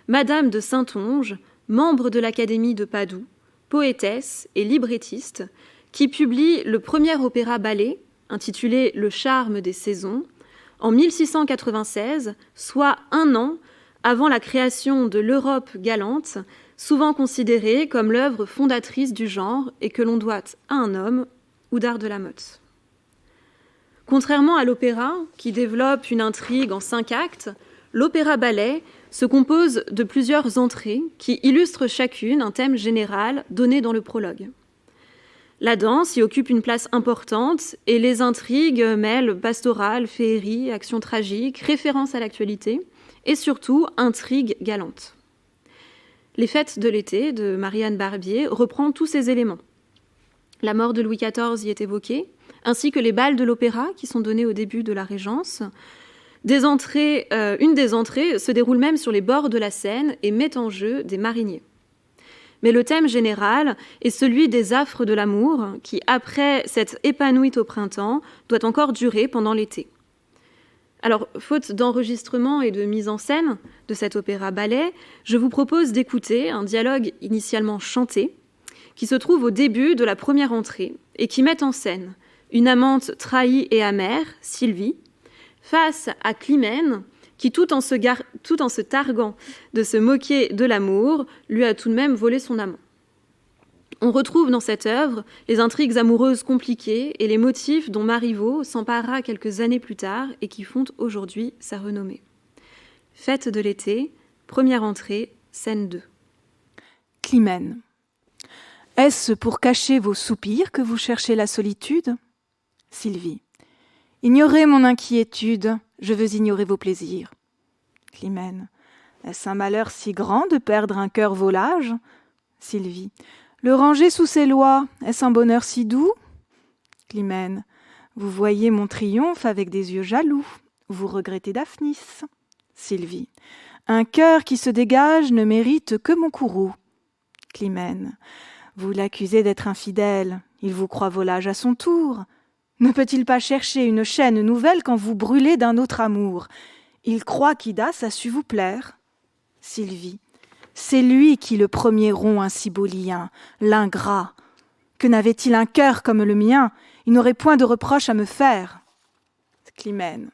Madame de Saintonge, membre de l'Académie de Padoue, poétesse et librettiste, qui publie le premier opéra-ballet, intitulé « Le charme des saisons », en 1696, soit 1 an avant la création de l'Europe galante, souvent considérée comme l'œuvre fondatrice du genre et que l'on doit à un homme, Oudard de la Motte. Contrairement à l'opéra, qui développe une intrigue en 5 actes, l'opéra-ballet se compose de plusieurs entrées qui illustrent chacune un thème général donné dans le prologue. La danse y occupe une place importante et les intrigues mêlent pastorale, féerie, action tragique, référence à l'actualité et surtout intrigue galante. Les fêtes de l'été de Marianne Barbier reprend tous ces éléments. La mort de Louis XIV y est évoquée, ainsi que les bals de l'opéra qui sont donnés au début de la Régence. Une des entrées se déroule même sur les bords de la Seine et met en jeu des mariniers. Mais le thème général est celui des affres de l'amour qui, après s'être épanouie au printemps, doit encore durer pendant l'été. Alors, faute d'enregistrement et de mise en scène de cet opéra-ballet, je vous propose d'écouter un dialogue initialement chanté qui se trouve au début de la première entrée et qui met en scène une amante trahie et amère, Sylvie, face à Climène, qui, tout en se targuant de se moquer de l'amour, lui a tout de même volé son amant. On retrouve dans cette œuvre les intrigues amoureuses compliquées et les motifs dont Marivaux s'emparera quelques années plus tard et qui font aujourd'hui sa renommée. Fête de l'été, première entrée, scène 2. Climène. Est-ce pour cacher vos soupirs que vous cherchez la solitude ? Sylvie. Ignorez mon inquiétude, je veux ignorer vos plaisirs. Climène. Est-ce un malheur si grand de perdre un cœur volage ? Sylvie. Le ranger sous ses lois, est-ce un bonheur si doux ? Climène. Vous voyez mon triomphe avec des yeux jaloux, vous regrettez Daphnis. Sylvie. Un cœur qui se dégage ne mérite que mon courroux. Climène. Vous l'accusez d'être infidèle, il vous croit volage à son tour. Ne peut-il pas chercher une chaîne nouvelle quand vous brûlez d'un autre amour ? Il croit qu'Idas a su vous plaire. Sylvie. C'est lui qui le premier rompt un si beau lien, l'ingrat. Que n'avait-il un cœur comme le mien ? Il n'aurait point de reproche à me faire. Climène.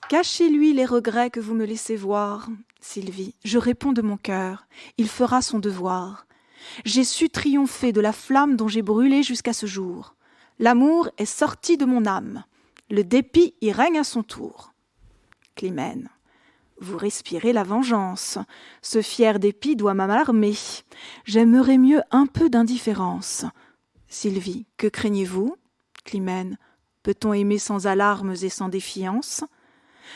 Cachez-lui les regrets que vous me laissez voir. Sylvie. Je réponds de mon cœur. Il fera son devoir. J'ai su triompher de la flamme dont j'ai brûlé jusqu'à ce jour. L'amour est sorti de mon âme. Le dépit y règne à son tour. Climène. vous respirez la vengeance. Ce fier dépit doit m'alarmer. J'aimerais mieux un peu d'indifférence. Sylvie, que craignez-vous ? Climène, peut-on aimer sans alarmes et sans défiance ?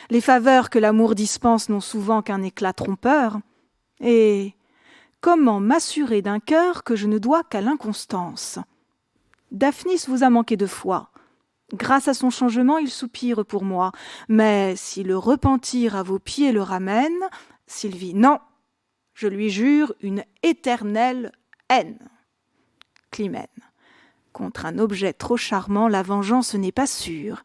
Les faveurs que l'amour dispense n'ont souvent qu'un éclat trompeur. Et comment m'assurer d'un cœur que je ne dois qu'à l'inconstance ? Daphnis vous a manqué de foi. Grâce à son changement, il soupire pour moi. Mais si le repentir à vos pieds le ramène, Sylvie, non, je lui jure une éternelle haine. Climène, contre un objet trop charmant, la vengeance n'est pas sûre.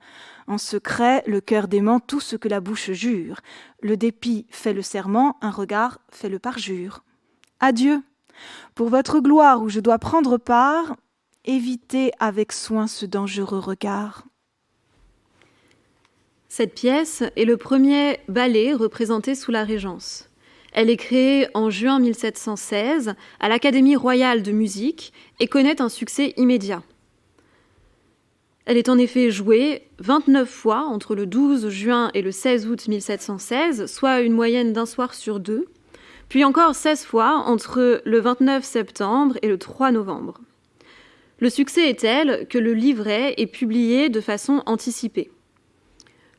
En secret, le cœur dément tout ce que la bouche jure. Le dépit fait le serment, un regard fait le parjure. Adieu. Pour votre gloire où je dois prendre part, évitez avec soin ce dangereux regard. Cette pièce est le premier ballet représenté sous la Régence. Elle est créée en juin 1716 à l'Académie royale de musique et connaît un succès immédiat. Elle est en effet jouée 29 fois entre le 12 juin et le 16 août 1716, soit une moyenne d'un soir sur 2, puis encore 16 fois entre le 29 septembre et le 3 novembre. Le succès est tel que le livret est publié de façon anticipée.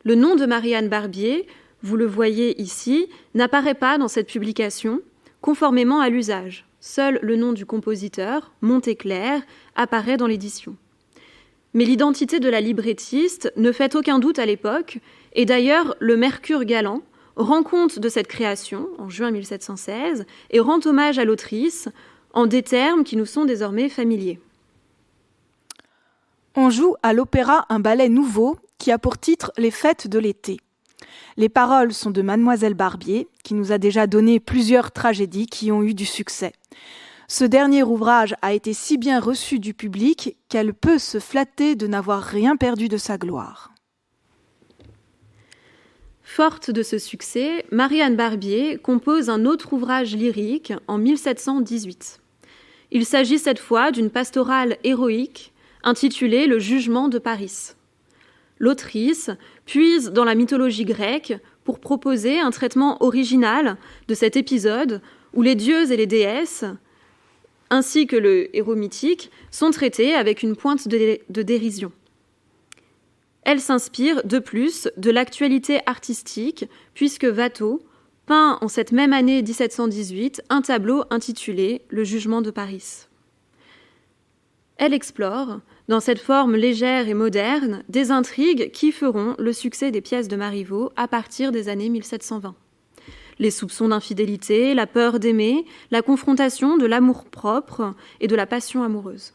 Le nom de Marianne Barbier, vous le voyez ici, n'apparaît pas dans cette publication, conformément à l'usage. Seul le nom du compositeur, Montéclair, apparaît dans l'édition. Mais l'identité de la librettiste ne fait aucun doute à l'époque, et d'ailleurs le Mercure galant rend compte de cette création, en juin 1716, et rend hommage à l'autrice en des termes qui nous sont désormais familiers. On joue à l'opéra un ballet nouveau qui a pour titre « Les fêtes de l'été ». Les paroles sont de Mademoiselle Barbier, qui nous a déjà donné plusieurs tragédies qui ont eu du succès. Ce dernier ouvrage a été si bien reçu du public qu'elle peut se flatter de n'avoir rien perdu de sa gloire. Forte de ce succès, Marianne Barbier compose un autre ouvrage lyrique en 1718. Il s'agit cette fois d'une pastorale héroïque intitulée « Le jugement de Paris ». L'autrice puise dans la mythologie grecque pour proposer un traitement original de cet épisode où les dieux et les déesses, ainsi que le héros mythique, sont traités avec une pointe de dérision. Elle s'inspire de plus de l'actualité artistique, puisque Watteau peint en cette même année 1718 un tableau intitulé « Le jugement de Paris ». Elle explore, dans cette forme légère et moderne, des intrigues qui feront le succès des pièces de Marivaux à partir des années 1720. Les soupçons d'infidélité, la peur d'aimer, la confrontation de l'amour-propre et de la passion amoureuse.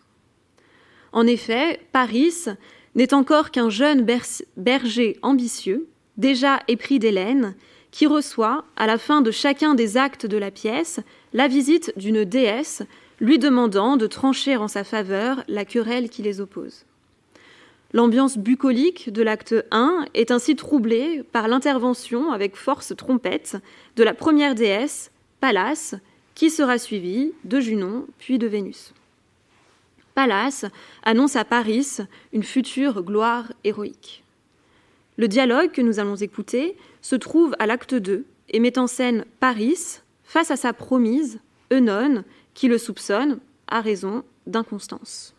En effet, Paris n'est encore qu'un jeune berger ambitieux, déjà épris d'Hélène, qui reçoit, à la fin de chacun des actes de la pièce, la visite d'une déesse lui demandant de trancher en sa faveur la querelle qui les oppose. L'ambiance bucolique de l'acte 1 est ainsi troublée par l'intervention avec force trompette de la première déesse, Pallas, qui sera suivie de Junon puis de Vénus. Pallas annonce à Paris une future gloire héroïque. Le dialogue que nous allons écouter se trouve à l'acte 2 et met en scène Paris face à sa promise, Œnone, qui le soupçonne, à raison d'inconstance.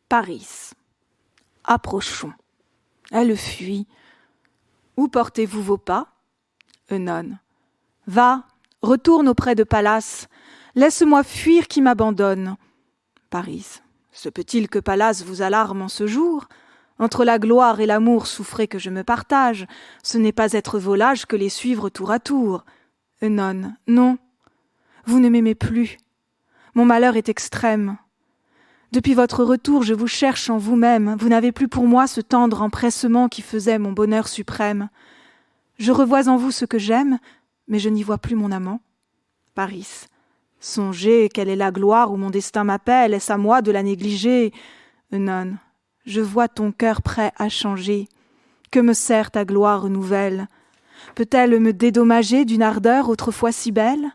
Paris. Approchons. Elle fuit. Où portez-vous vos pas ? Œnone. Va, retourne auprès de Pallas. Laisse-moi fuir qui m'abandonne. Paris. Se peut-il que Pallas vous alarme en ce jour ? Entre la gloire et l'amour, souffrez que je me partage. Ce n'est pas être volage que les suivre tour à tour. Œnone. Non. Vous ne m'aimez plus. Mon malheur est extrême. Depuis votre retour, je vous cherche en vous-même. Vous n'avez plus pour moi ce tendre empressement qui faisait mon bonheur suprême. Je revois en vous ce que j'aime, mais je n'y vois plus mon amant. Paris. Songez quelle est la gloire où mon destin m'appelle, est-ce à moi de la négliger ? Œnone. Je vois ton cœur prêt à changer. Que me sert ta gloire nouvelle ? Peut-elle me dédommager d'une ardeur autrefois si belle ?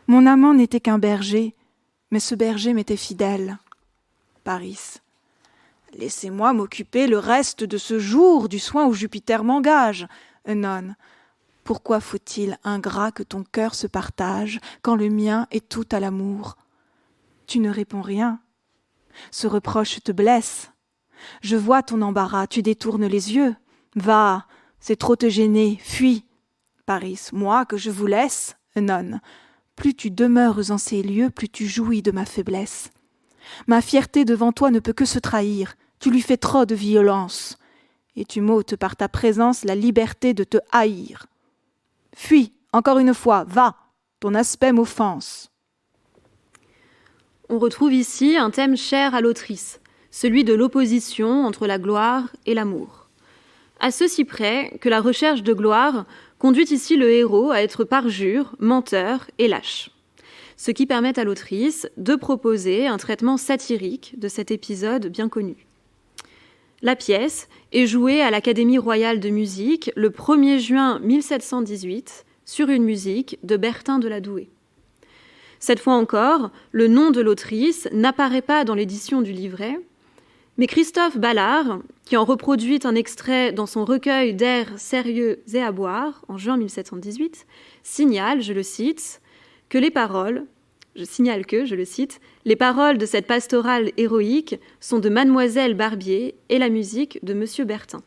Mon amant n'était qu'un berger, mais ce berger m'était fidèle. Paris. Laissez-moi m'occuper le reste de ce jour du soin où Jupiter m'engage. Œnone. Pourquoi faut-il, ingrat, que ton cœur se partage quand le mien est tout à l'amour? Tu ne réponds rien. Ce reproche te blesse. Je vois ton embarras, tu détournes les yeux. Va, c'est trop te gêner, fuis. Paris, moi que je vous laisse, non. Plus tu demeures en ces lieux, plus tu jouis de ma faiblesse. Ma fierté devant toi ne peut que se trahir. Tu lui fais trop de violence. Et tu m'ôtes par ta présence la liberté de te haïr. Fuis, encore une fois, va, ton aspect m'offense. On retrouve ici un thème cher à l'autrice, celui de l'opposition entre la gloire et l'amour. À ceci près que la recherche de gloire conduit ici le héros à être parjure, menteur et lâche. Ce qui permet à l'autrice de proposer un traitement satirique de cet épisode bien connu. La pièce est jouée à l'Académie royale de musique le 1er juin 1718 sur une musique de Bertin de la Douai. Cette fois encore, le nom de l'autrice n'apparaît pas dans l'édition du livret, mais Christophe Ballard, qui en reproduit un extrait dans son recueil d'airs sérieux et à boire, en juin 1718, signale, je le cite, que les paroles de cette pastorale héroïque sont de Mademoiselle Barbier et la musique de Monsieur Bertin.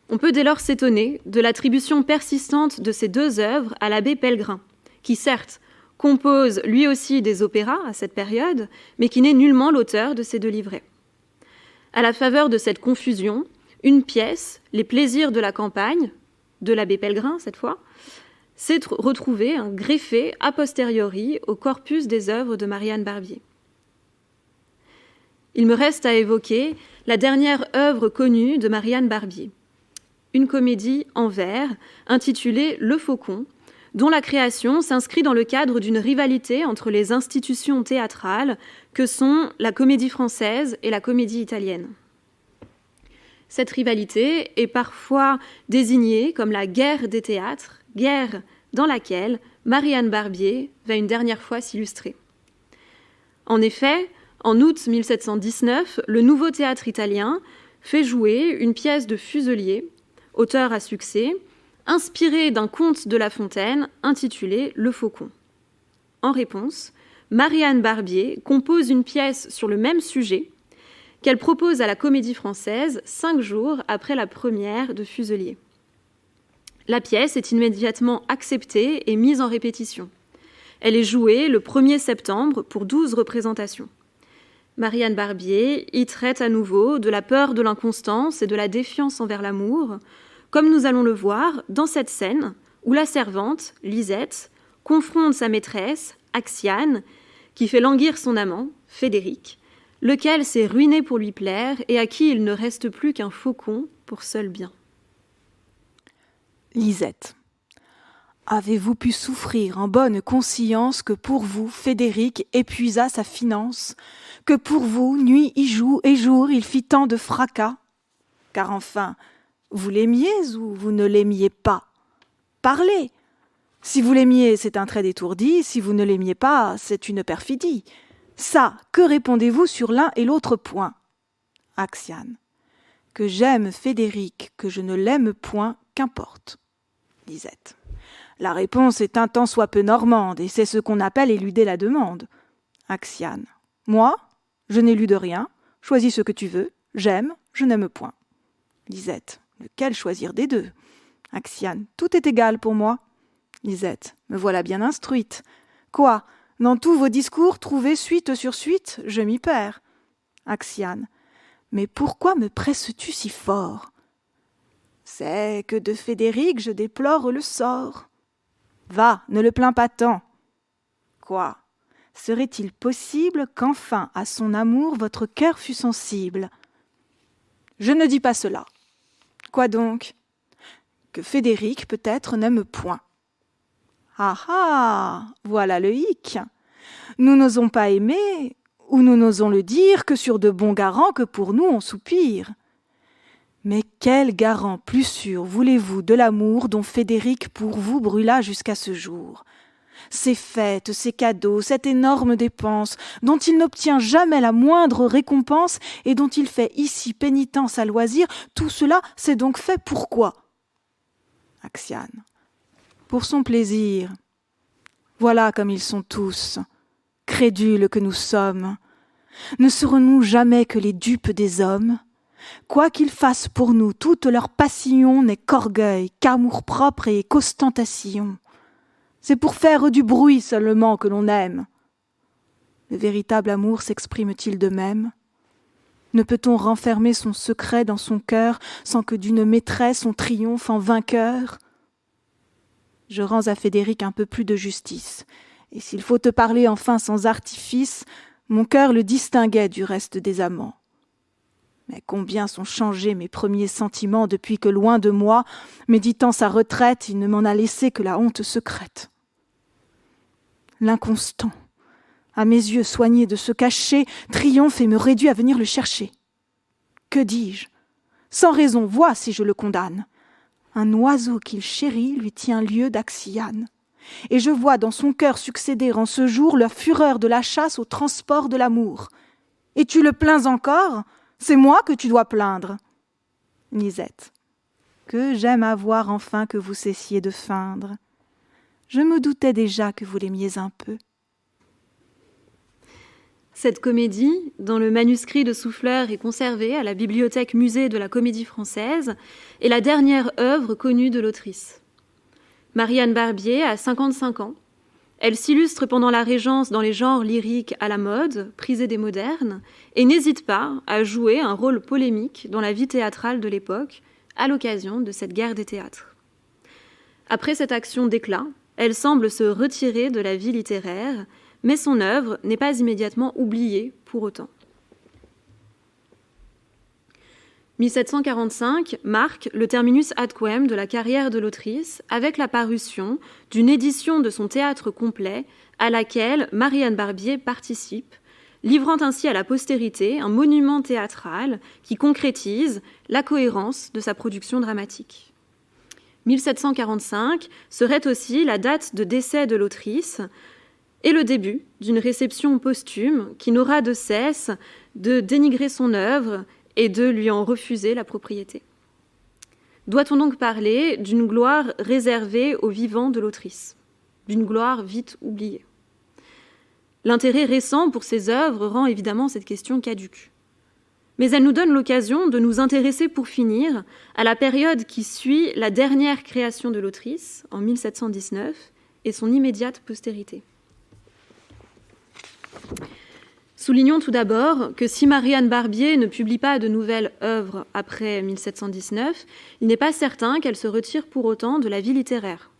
On peut dès lors s'étonner de l'attribution persistante de ces deux œuvres à l'abbé Pellegrin, qui certes compose lui aussi des opéras à cette période, mais qui n'est nullement l'auteur de ces deux livrets. À la faveur de cette confusion, une pièce, Les plaisirs de la campagne, de l'abbé Pellegrin cette fois, s'est retrouvée greffée a posteriori au corpus des œuvres de Marianne Barbier. Il me reste à évoquer la dernière œuvre connue de Marianne Barbier, une comédie en vers intitulée Le Faucon, dont la création s'inscrit dans le cadre d'une rivalité entre les institutions théâtrales que sont la Comédie Française et la Comédie Italienne. Cette rivalité est parfois désignée comme la guerre des théâtres, guerre dans laquelle Marianne Barbier va une dernière fois s'illustrer. En effet, en août 1719, le Nouveau Théâtre italien fait jouer une pièce de Fuselier, auteur à succès, inspirée d'un conte de La Fontaine intitulé Le Faucon. En réponse, Marianne Barbier compose une pièce sur le même sujet qu'elle propose à la Comédie Française 5 jours après la première de Fuselier. La pièce est immédiatement acceptée et mise en répétition. Elle est jouée le 1er septembre pour 12 représentations. Marianne Barbier y traite à nouveau de la peur de l'inconstance et de la défiance envers l'amour, comme nous allons le voir dans cette scène où la servante, Lisette, confronte sa maîtresse, Axiane, qui fait languir son amant, Frédéric, lequel s'est ruiné pour lui plaire et à qui il ne reste plus qu'un faucon pour seul bien. Lisette. Avez-vous pu souffrir en bonne conscience que pour vous, Frédéric épuisa sa finance, que pour vous, nuit y joue et jour, il fit tant de fracas? Car enfin, vous l'aimiez ou vous ne l'aimiez pas? Parlez! Si vous l'aimiez, c'est un trait détourdi, si vous ne l'aimiez pas, c'est une perfidie. Ça, que répondez-vous sur l'un et l'autre point? Axiane. Que j'aime Frédéric, que je ne l'aime point, qu'importe. Lisette. La réponse est un tant soit peu normande, et c'est ce qu'on appelle éluder la demande. Axiane. Moi, je n'élude rien, choisis ce que tu veux, j'aime, je n'aime point. Lisette. Lequel choisir des deux? Axiane. Tout est égal pour moi. Lisette. Me voilà bien instruite. Quoi? Dans tous vos discours, trouvez suite sur suite, je m'y perds. Axiane. Mais pourquoi me presses-tu si fort? C'est que de Frédéric je déplore le sort. Va, ne le plains pas tant. Quoi? Serait-il possible qu'enfin à son amour votre cœur fût sensible? Je ne dis pas cela. Quoi donc? Que Frédéric peut-être n'aime point. Ah ah, voilà le hic. Nous n'osons pas aimer, ou nous n'osons le dire que sur de bons garants que pour nous on soupire. Mais quel garant plus sûr voulez-vous de l'amour dont Frédéric pour vous brûla jusqu'à ce jour? Ces fêtes, ces cadeaux, cette énorme dépense, dont il n'obtient jamais la moindre récompense et dont il fait ici pénitence à loisir, tout cela, c'est donc fait pourquoi? Axiane. Pour son plaisir. Voilà comme ils sont tous, crédules que nous sommes. Ne serons-nous jamais que les dupes des hommes ? Quoi qu'ils fassent pour nous, toute leur passion n'est qu'orgueil, qu'amour-propre et qu'ostentation. C'est pour faire du bruit seulement que l'on aime. Le véritable amour s'exprime-t-il de même ? Ne peut-on renfermer son secret dans son cœur sans que d'une maîtresse on triomphe en vainqueur ? Je rends à Frédéric un peu plus de justice, et s'il faut te parler enfin sans artifice, mon cœur le distinguait du reste des amants. Mais combien sont changés mes premiers sentiments depuis que, loin de moi, méditant sa retraite, il ne m'en a laissé que la honte secrète. L'inconstant, à mes yeux soigné de se cacher, triomphe et me réduit à venir le chercher. Que dis-je ? Sans raison, vois si je le condamne. Un oiseau qu'il chérit lui tient lieu d'Axiane. Et je vois dans son cœur succéder en ce jour la fureur de la chasse au transport de l'amour. Et tu le plains encore ? C'est moi que tu dois plaindre. Nisette. Que j'aime à voir enfin que vous cessiez de feindre. Je me doutais déjà que vous l'aimiez un peu. Cette comédie, dont le manuscrit de Souffleur est conservé à la bibliothèque musée de la Comédie Française, est la dernière œuvre connue de l'autrice. Marianne Barbier a 55 ans. Elle s'illustre pendant la Régence dans les genres lyriques à la mode, prisés des modernes, et n'hésite pas à jouer un rôle polémique dans la vie théâtrale de l'époque, à l'occasion de cette guerre des théâtres. Après cette action d'éclat, elle semble se retirer de la vie littéraire, mais son œuvre n'est pas immédiatement oubliée pour autant. 1745 marque le terminus ad quem de la carrière de l'autrice avec la parution d'une édition de son théâtre complet à laquelle Marianne Barbier participe, livrant ainsi à la postérité un monument théâtral qui concrétise la cohérence de sa production dramatique. 1745 serait aussi la date de décès de l'autrice et le début d'une réception posthume qui n'aura de cesse de dénigrer son œuvre et de lui en refuser la propriété. Doit-on donc parler d'une gloire réservée aux vivants de l'autrice, d'une gloire vite oubliée ? L'intérêt récent pour ces œuvres rend évidemment cette question caduque. Mais elle nous donne l'occasion de nous intéresser pour finir à la période qui suit la dernière création de l'autrice, en 1719, et son immédiate postérité. Soulignons tout d'abord que si Marianne Barbier ne publie pas de nouvelles œuvres après 1719, il n'est pas certain qu'elle se retire pour autant de la vie littéraire.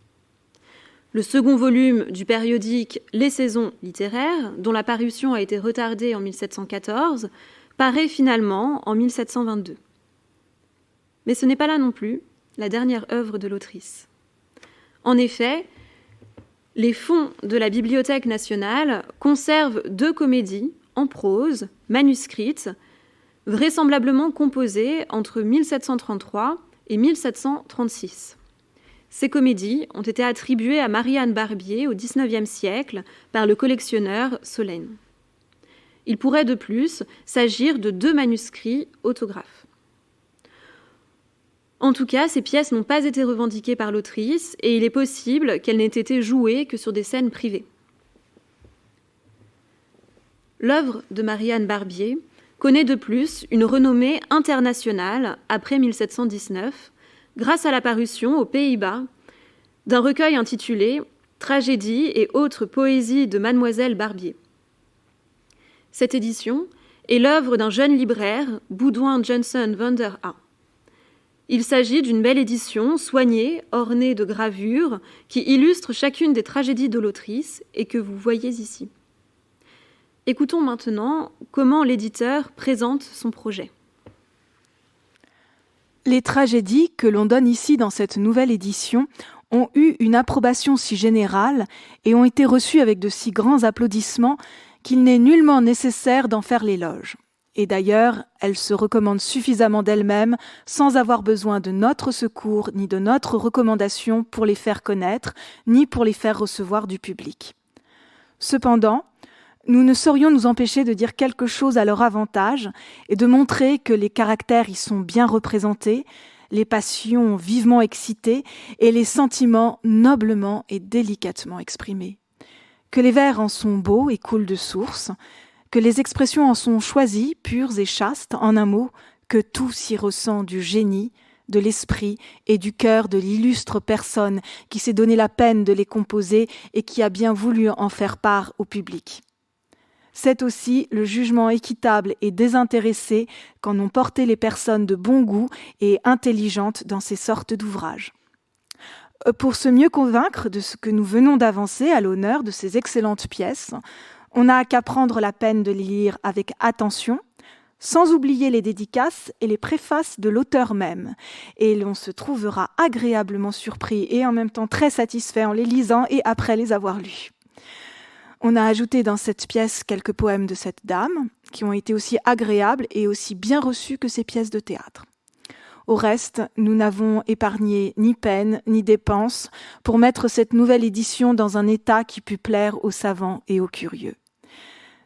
Le second volume du périodique Les Saisons littéraires, dont la parution a été retardée en 1714, paraît finalement en 1722. Mais ce n'est pas là non plus la dernière œuvre de l'autrice. En effet, les fonds de la Bibliothèque nationale conservent 2 comédies en prose, manuscrites, vraisemblablement composées entre 1733 et 1736. Ces comédies ont été attribuées à Marianne Barbier au XIXe siècle par le collectionneur Solesne. Il pourrait de plus s'agir de 2 manuscrits autographes. En tout cas, ces pièces n'ont pas été revendiquées par l'autrice et il est possible qu'elles n'aient été jouées que sur des scènes privées. L'œuvre de Marianne Barbier connaît de plus une renommée internationale après 1719 grâce à la parution aux Pays-Bas d'un recueil intitulé « Tragédies et autres poésies de Mademoiselle Barbier ». Cette édition est l'œuvre d'un jeune libraire, Boudouin Johnson Vander A. Il s'agit d'une belle édition soignée, ornée de gravures, qui illustre chacune des tragédies de l'autrice et que vous voyez ici. Écoutons maintenant comment l'éditeur présente son projet. Les tragédies que l'on donne ici dans cette nouvelle édition ont eu une approbation si générale et ont été reçues avec de si grands applaudissements qu'il n'est nullement nécessaire d'en faire l'éloge. Et d'ailleurs, elles se recommandent suffisamment d'elles-mêmes sans avoir besoin de notre secours ni de notre recommandation pour les faire connaître, ni pour les faire recevoir du public. Cependant, nous ne saurions nous empêcher de dire quelque chose à leur avantage et de montrer que les caractères y sont bien représentés, les passions vivement excitées et les sentiments noblement et délicatement exprimés. Que les vers en sont beaux et coulent de source, que les expressions en sont choisies, pures et chastes, en un mot, que tout s'y ressent du génie, de l'esprit et du cœur de l'illustre personne qui s'est donné la peine de les composer et qui a bien voulu en faire part au public. C'est aussi le jugement équitable et désintéressé qu'en ont porté les personnes de bon goût et intelligentes dans ces sortes d'ouvrages. Pour se mieux convaincre de ce que nous venons d'avancer à l'honneur de ces excellentes pièces, on n'a qu'à prendre la peine de les lire avec attention, sans oublier les dédicaces et les préfaces de l'auteur même, et l'on se trouvera agréablement surpris et en même temps très satisfait en les lisant et après les avoir lus. On a ajouté dans cette pièce quelques poèmes de cette dame, qui ont été aussi agréables et aussi bien reçus que ces pièces de théâtre. Au reste, nous n'avons épargné ni peine ni dépenses pour mettre cette nouvelle édition dans un état qui pût plaire aux savants et aux curieux.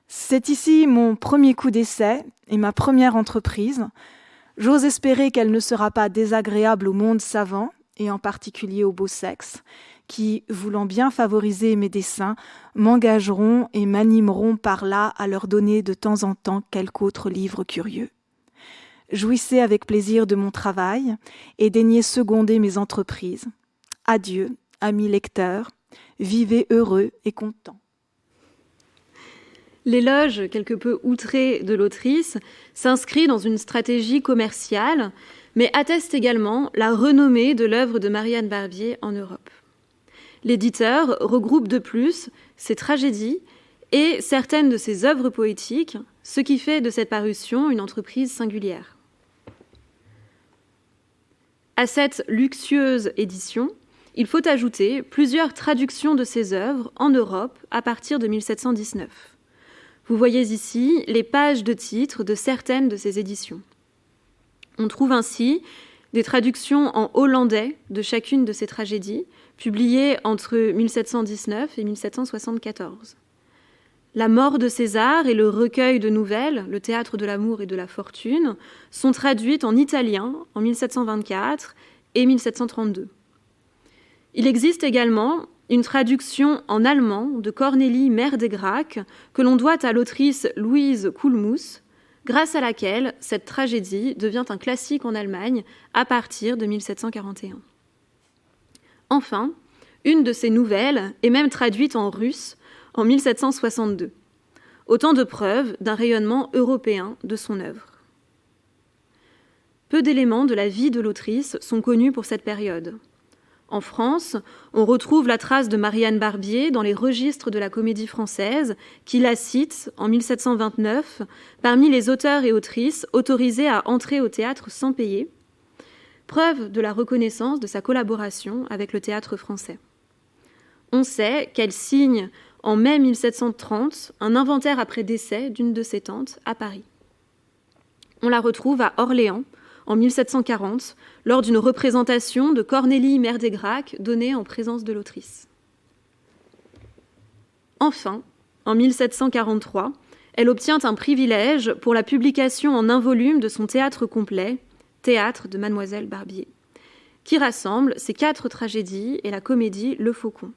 C'est ici mon premier coup d'essai et ma première entreprise. J'ose espérer qu'elle ne sera pas désagréable au monde savant, et en particulier au beau sexe, qui, voulant bien favoriser mes dessins, m'engageront et m'animeront par là à leur donner de temps en temps quelque autre livre curieux. Jouissez avec plaisir de mon travail et daignez seconder mes entreprises. Adieu, amis lecteurs, vivez heureux et contents. L'éloge quelque peu outré de l'autrice s'inscrit dans une stratégie commerciale, mais atteste également la renommée de l'œuvre de Marianne Barbier en Europe. L'éditeur regroupe de plus ses tragédies et certaines de ses œuvres poétiques, ce qui fait de cette parution une entreprise singulière. À cette luxueuse édition, il faut ajouter plusieurs traductions de ses œuvres en Europe à partir de 1719. Vous voyez ici les pages de titres de certaines de ces éditions. On trouve ainsi des traductions en hollandais de chacune de ces tragédies, publiées entre 1719 et 1774. La mort de César et le recueil de nouvelles, le théâtre de l'amour et de la fortune, sont traduites en italien en 1724 et 1732. Il existe également une traduction en allemand de Cornélie Mère des Gracques que l'on doit à l'autrice Louise Koulmous, grâce à laquelle cette tragédie devient un classique en Allemagne à partir de 1741. Enfin, une de ces nouvelles est même traduite en russe en 1762. Autant de preuves d'un rayonnement européen de son œuvre. Peu d'éléments de la vie de l'autrice sont connus pour cette période. En France, on retrouve la trace de Marianne Barbier dans les registres de la Comédie Française, qui la cite, en 1729, parmi les auteurs et autrices autorisés à entrer au théâtre sans payer, preuve de la reconnaissance de sa collaboration avec le théâtre français. On sait qu'elle signe en mai 1730 un inventaire après décès d'une de ses tantes à Paris. On la retrouve à Orléans en 1740 lors d'une représentation de Cornélie Mère des Gracques donnée en présence de l'autrice. Enfin, en 1743, elle obtient un privilège pour la publication en un volume de son théâtre complet, Théâtre de Mademoiselle Barbier, qui rassemble ses 4 tragédies et la comédie Le Faucon.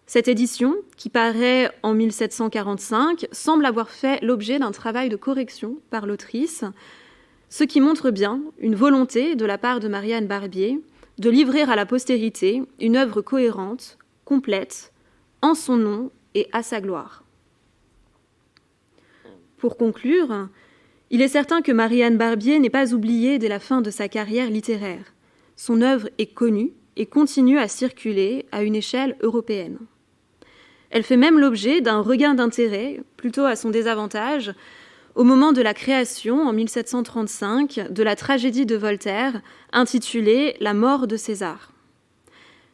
Cette édition, qui paraît en 1745, semble avoir fait l'objet d'un travail de correction par l'autrice, ce qui montre bien une volonté de la part de Marianne Barbier de livrer à la postérité une œuvre cohérente, complète, en son nom et à sa gloire. Pour conclure, il est certain que Marianne Barbier n'est pas oubliée dès la fin de sa carrière littéraire. Son œuvre est connue et continue à circuler à une échelle européenne. Elle fait même l'objet d'un regain d'intérêt, plutôt à son désavantage, au moment de la création, en 1735, de la tragédie de Voltaire, intitulée « La mort de César ».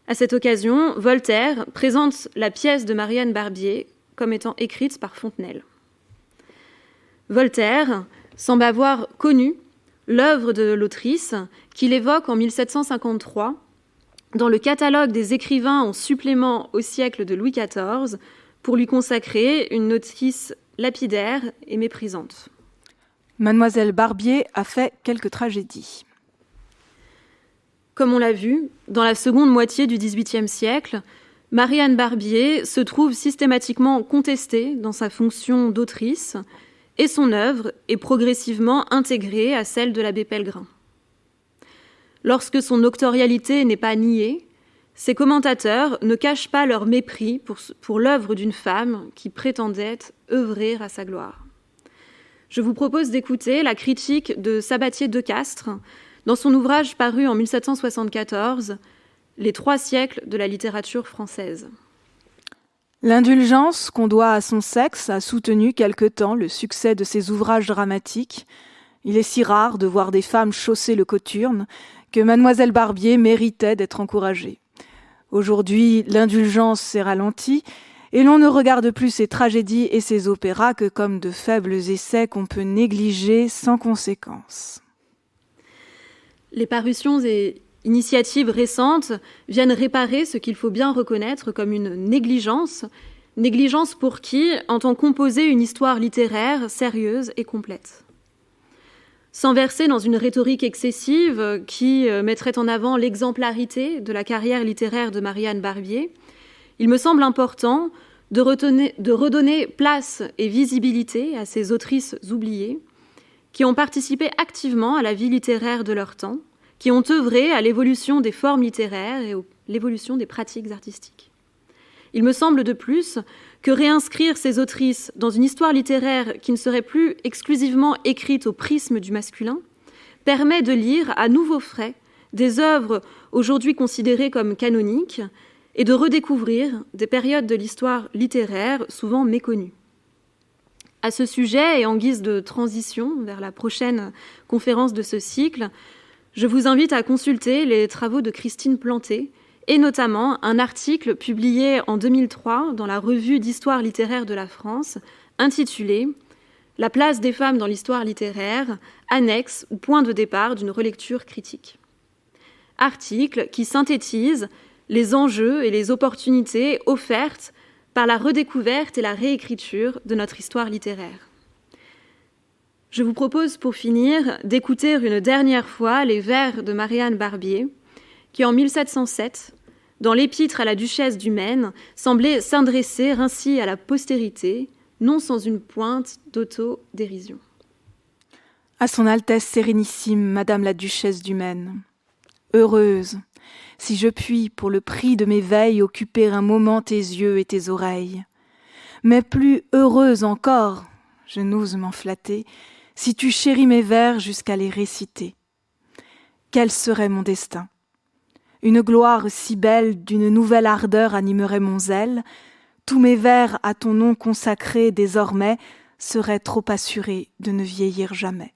À cette occasion, Voltaire présente la pièce de Marianne Barbier comme étant écrite par Fontenelle. Voltaire semble avoir connu l'œuvre de l'autrice qu'il évoque en 1753 dans le catalogue des écrivains en supplément au siècle de Louis XIV pour lui consacrer une notice lapidaire et méprisante. Mademoiselle Barbier a fait quelques tragédies. Comme on l'a vu, dans la seconde moitié du XVIIIe siècle, Marianne Barbier se trouve systématiquement contestée dans sa fonction d'autrice et son œuvre est progressivement intégrée à celle de l'abbé Pellegrin. Lorsque son notoriété n'est pas niée, ses commentateurs ne cachent pas leur mépris pour l'œuvre d'une femme qui prétendait œuvrer à sa gloire. Je vous propose d'écouter la critique de Sabatier de Castres dans son ouvrage paru en 1774, « Les 3 siècles de la littérature française ». L'indulgence qu'on doit à son sexe a soutenu quelque temps le succès de ses ouvrages dramatiques. Il est si rare de voir des femmes chausser le cothurne que Mademoiselle Barbier méritait d'être encouragée. Aujourd'hui, l'indulgence s'est ralentie et l'on ne regarde plus ses tragédies et ses opéras que comme de faibles essais qu'on peut négliger sans conséquence. Les parutions et initiatives récentes viennent réparer ce qu'il faut bien reconnaître comme une négligence. Négligence pour qui entend composer une histoire littéraire sérieuse et complète. Sans verser dans une rhétorique excessive qui mettrait en avant l'exemplarité de la carrière littéraire de Marianne Barbier, il me semble important de redonner place et visibilité à ces autrices oubliées qui ont participé activement à la vie littéraire de leur temps, qui ont œuvré à l'évolution des formes littéraires et à l'évolution des pratiques artistiques. Il me semble de plus que réinscrire ces autrices dans une histoire littéraire qui ne serait plus exclusivement écrite au prisme du masculin permet de lire à nouveau frais des œuvres aujourd'hui considérées comme canoniques et de redécouvrir des périodes de l'histoire littéraire souvent méconnues. À ce sujet, et en guise de transition vers la prochaine conférence de ce cycle, je vous invite à consulter les travaux de Christine Planté, et notamment un article publié en 2003 dans la Revue d'histoire littéraire de la France, intitulé « La place des femmes dans l'histoire littéraire, annexe ou point de départ d'une relecture critique ». Article qui synthétise les enjeux et les opportunités offertes par la redécouverte et la réécriture de notre histoire littéraire. Je vous propose pour finir d'écouter une dernière fois les vers de Marianne Barbier, qui en 1707, dans l'épître à la duchesse du Maine, semblait s'adresser ainsi à la postérité, non sans une pointe d'autodérision. À son Altesse Sérénissime, Madame la Duchesse du Maine, heureuse, si je puis, pour le prix de mes veilles, occuper un moment tes yeux et tes oreilles, mais plus heureuse encore, je n'ose m'en flatter, si tu chéris mes vers jusqu'à les réciter. Quel serait mon destin ? Une gloire si belle d'une nouvelle ardeur animerait mon zèle. Tous mes vers à ton nom consacrés désormais seraient trop assurés de ne vieillir jamais.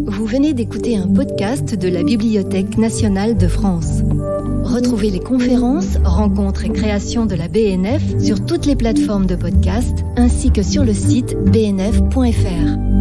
Vous venez d'écouter un podcast de la Bibliothèque nationale de France. Retrouvez les conférences, rencontres et créations de la BNF sur toutes les plateformes de podcast ainsi que sur le site bnf.fr.